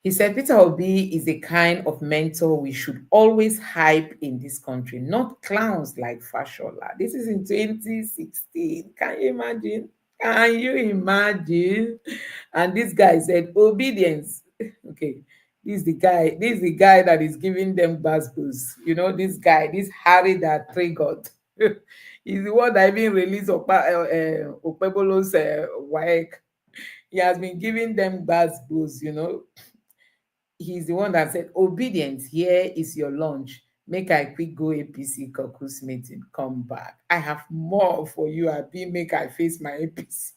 He said Peter Obi is a kind of mentor we should always hype in this country, not clowns like Fashola. This is in 2016. Can you imagine? Can you imagine? And this guy said, obedience. Okay, this is the guy that is giving them baskets. This guy, this Harry that triggered. He's the one that even released Okpebolo's WAEC. He has been giving them baskets, He's the one that said, obedience, here is your lunch. Make I quick go APC caucus meeting. Come back. I have more for you. Make I face my APC.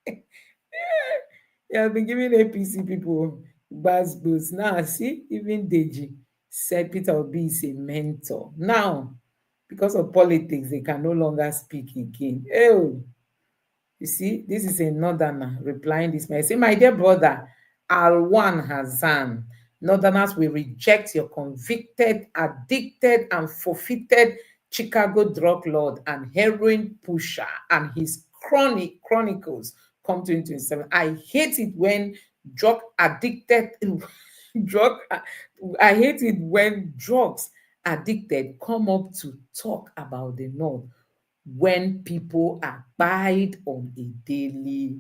He has been giving APC people baskets. Now, see, even Deji said Peter Obi is a mentor. Now, because of politics, they can no longer speak again. Oh, you see, this is a northerner replying this man. Say, my dear brother, Alwan Hassan, northerners will reject your convicted, addicted, and forfeited Chicago drug lord and heroin pusher and his chronicles come 2027. I hate it when I hate it when drugs addicted come up to talk about the North when people abide on a daily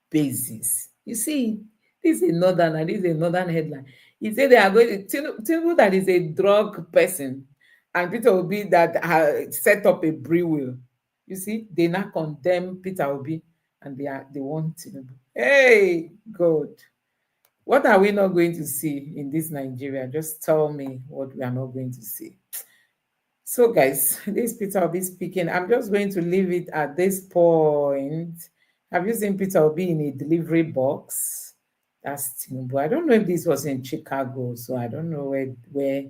basis. You see, this is a northern headline. He said they are going to Tinubu that is a drug person and Peter Obi that set up a brewery. You see, they now condemn Peter Obi and they want Tinubu. Hey, God. What are we not going to see in this Nigeria? Just tell me what we are not going to see. So, guys, this Peter Obi speaking. I'm just going to leave it at this point. Have you seen Peter Obi in a delivery box? That's Tinubu. I don't know if this was in Chicago, so I don't know where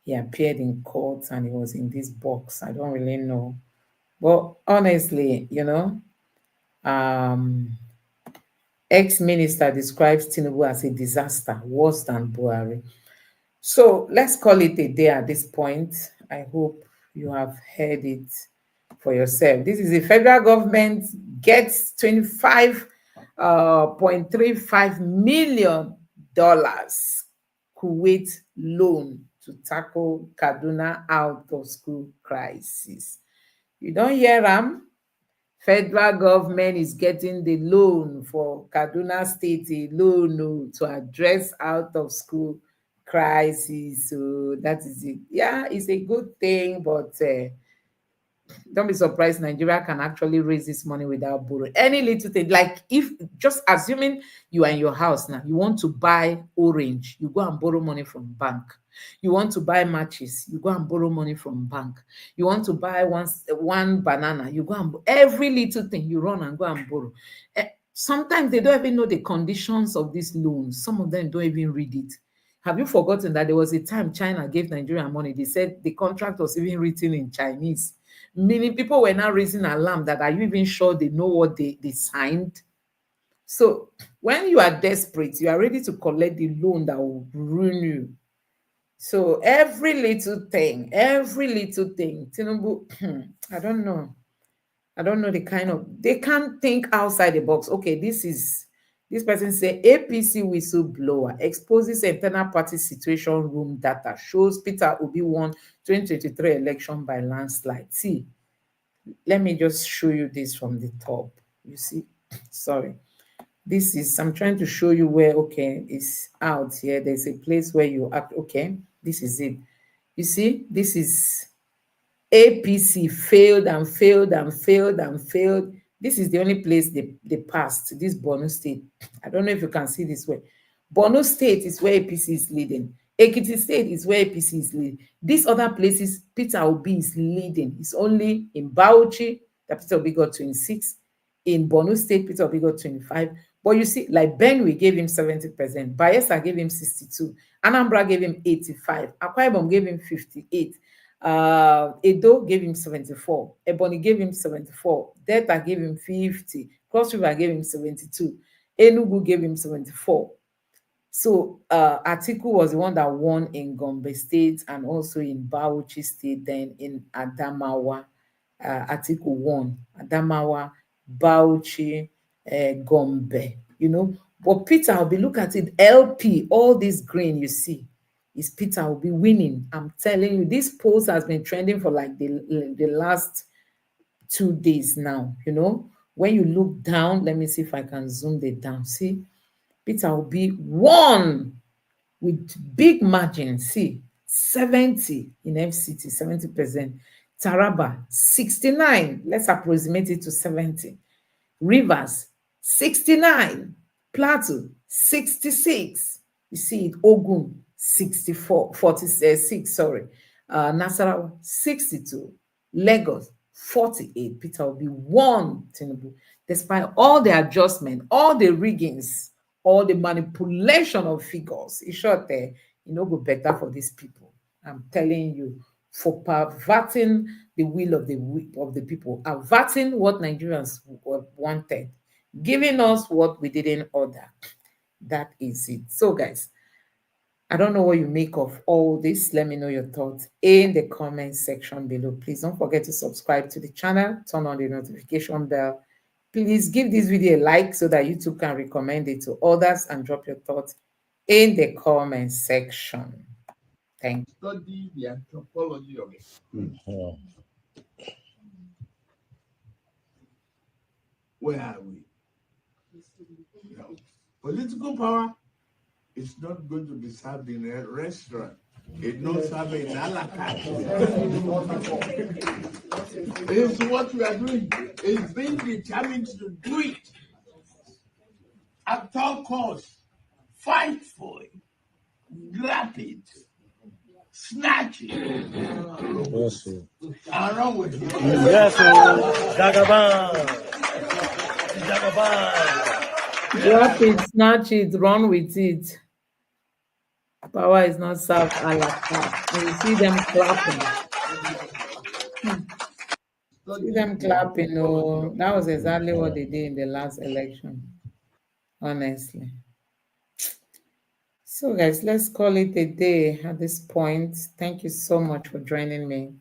he appeared in court and he was in this box. I don't really know. But honestly, ex-minister describes Tinubu as a disaster, worse than Buhari. So let's call it a day at this point. I hope you have heard it for yourself. This is the federal government gets $25.35 million Kuwait loan to tackle Kaduna out of school crisis. You don't hear them? Federal government is getting the loan for Kaduna State, a loan to address out of school crisis. So that is it. Yeah, it's a good thing, but don't be surprised Nigeria can actually raise this money without borrowing. Any little thing, like if just assuming you are in your house now, you want to buy orange, you go and borrow money from bank. You want to buy matches, you go and borrow money from bank. You want to buy one banana, you go and every little thing you run and go and borrow. Sometimes they don't even know the conditions of these loans. Some of them don't even read it. Have you forgotten that there was a time China gave Nigeria money? They said the contract was even written in Chinese. Meaning people were now raising alarm that are you even sure they know what they signed? So when you are desperate, you are ready to collect the loan that will ruin you. So every little thing, Tinubu, I don't know the kind of, they can't think outside the box. Okay, this person say APC whistleblower exposes internal party situation room data, shows Peter Obi won 2023 election by landslide. See, let me just show you this from the top. You see, sorry. This is, I'm trying to show you where, okay, it's out here. There's a place where you act, okay, this is it. You see, this is APC failed and failed and failed and failed. This is the only place they passed, this Borno State. I don't know if you can see this way. Borno State is where APC is leading. Ekiti State is where APC is leading. These other places, Peter Obi is leading. It's only in Bauchi that Peter Obi got 26. In Borno State, Peter Obi got 25. But you see, like Benue gave him 70%. Bayelsa gave him 62. Anambra gave him 85. Akwa Ibom gave him 58. Edo gave him 74. Ebonyi gave him 74. Delta gave him 50. Cross River gave him 72. Enugu gave him 74. So Atiku was the one that won in Gombe State and also in Bauchi State. Then in Adamawa, Atiku won. Adamawa, Bauchi, Gombe, But Peter will be, look at it, LP, all this green you see, is Peter will be winning. I'm telling you, this post has been trending for like the last 2 days now, When you look down, let me see if I can zoom it down. See, Peter will be won with big margin. See, 70 in FCT, 70%. Taraba, 69. Let's approximate it to 70. Rivers, 69. Plateau, 66. You see it. Ogun, 46, sorry. Nasarawa, 62. Lagos, 48. Peter will be one, Tinubu. Despite all the adjustment, all the riggings, all the manipulation of figures, in short, go better for these people. I'm telling you, for perverting the will of the people, averting what Nigerians wanted, giving us what we didn't order. That is it. So, guys, I don't know what you make of all this. Let me know your thoughts in the comment section below. Please don't forget to subscribe to the channel, turn on the notification bell. Please give this video a like so that YouTube can recommend it to others, and drop your thoughts in the comment section. Thank you. Study the anthropology of it. Where are we? Political power is not going to be served in a restaurant. It's not served in a la carte. It's what we are doing. It's being determined to do it at all costs. fight for it, grab it, snatch it, and run with it. Yes, Jagaban. Jagaban. Drop it, snatch it, run with it. Power is not served a la carte. And you see them clapping. See them clapping. Oh, that was exactly what they did in the last election. Honestly. So, guys, let's call it a day at this point. Thank you so much for joining me.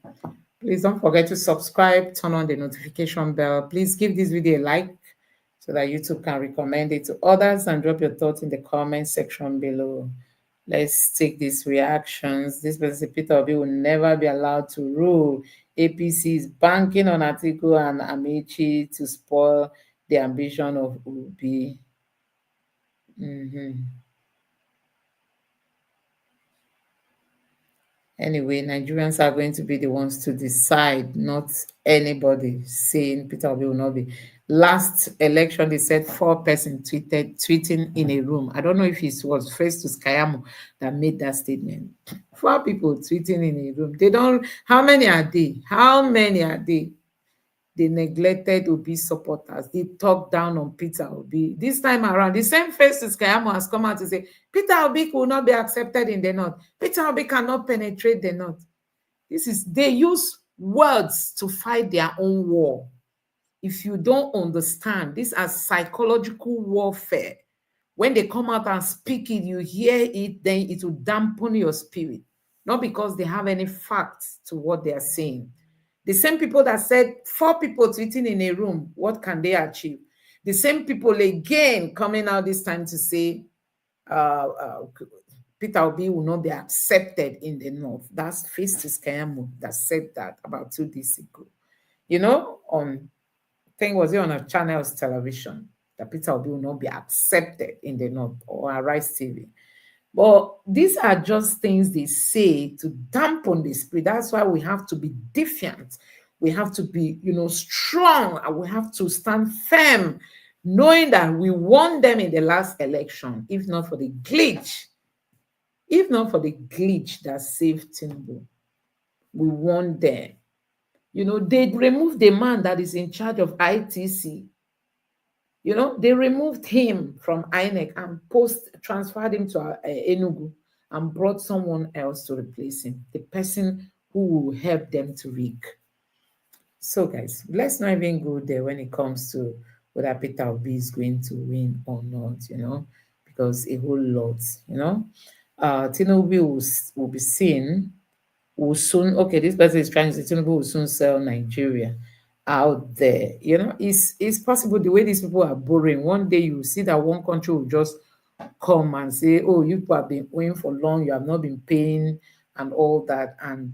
Please don't forget to subscribe, turn on the notification bell. Please give this video a like so that YouTube can recommend it to others, and drop your thoughts in the comment section below. Let's take these reactions. This person, Peter Obi, will never be allowed to rule. APC is banking on Atiku and Amici to spoil the ambition of Obi. Anyway, Nigerians are going to be the ones to decide, not anybody saying Peter Obi will not be. Last election, they said 4 persons tweeting in a room. I don't know if it was Festus Kayamo that made that statement. 4 people tweeting in a room. They don't, how many are they? How many are they? They neglected Obi supporters. They talked down on Peter Obi. This time around, the same Festus Kayamo has come out to say, Peter Obi will not be accepted in the North. Peter Obi cannot penetrate the North. They use words to fight their own war. If you don't understand, these are psychological warfare. When they come out and speak it, you hear it, then it will dampen your spirit. Not because they have any facts to what they are saying. The same people that said 4 people tweeting in a room, what can they achieve? The same people again coming out this time to say Peter Obi will not be accepted in the North. That's Festus Kayamo that said that about 2 days ago. You know, I think was it on a channel's television that Peter Obi will not be accepted in the North, or Arise TV. But these are just things they say to dampen the spirit. That's why we have to be defiant. We have to be, strong, and we have to stand firm, knowing that we won them in the last election, if not for the glitch. If not for the glitch that saved Tinubu, we won them. They removed the man that is in charge of ITC. They removed him from INEC and transferred him to Enugu and brought someone else to replace him, the person who will help them to rig. So, guys, let's not even go there when it comes to whether Peter Obi is going to win or not, because a whole lot, Tinubu will be seen, will soon, okay, this person is trying to say Tinubu will soon sell Nigeria out there. It's possible the way these people are borrowing. One day you see that one country will just come and say, oh, you people have been owing for long, you have not been paying and all that. And,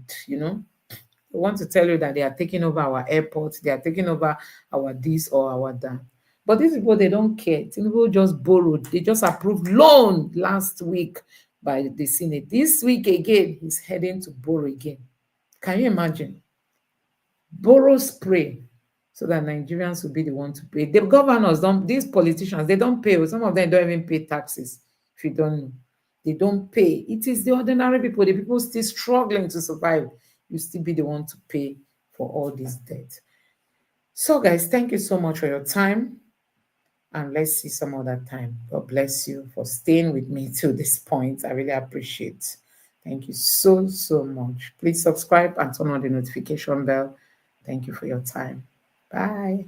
they want to tell you that they are taking over our airports, they are taking over our this or our that. But these people, they don't care. Tinubu just borrowed. They just approved loan last week by the Senate. This week again, he's heading to borrow again. Can you imagine? Borrow spray so that Nigerians will be the one to pay. The governors these politicians, they don't pay. Some of them don't even pay taxes. If you don't know, they don't pay. It is the ordinary people, the people still struggling to survive. You still be the one to pay for all this debt. So, guys, thank you so much for your time. And let's see some other time. God bless you for staying with me to this point. I really appreciate it. Thank you so, so much. Please subscribe and turn on the notification bell. Thank you for your time. Bye.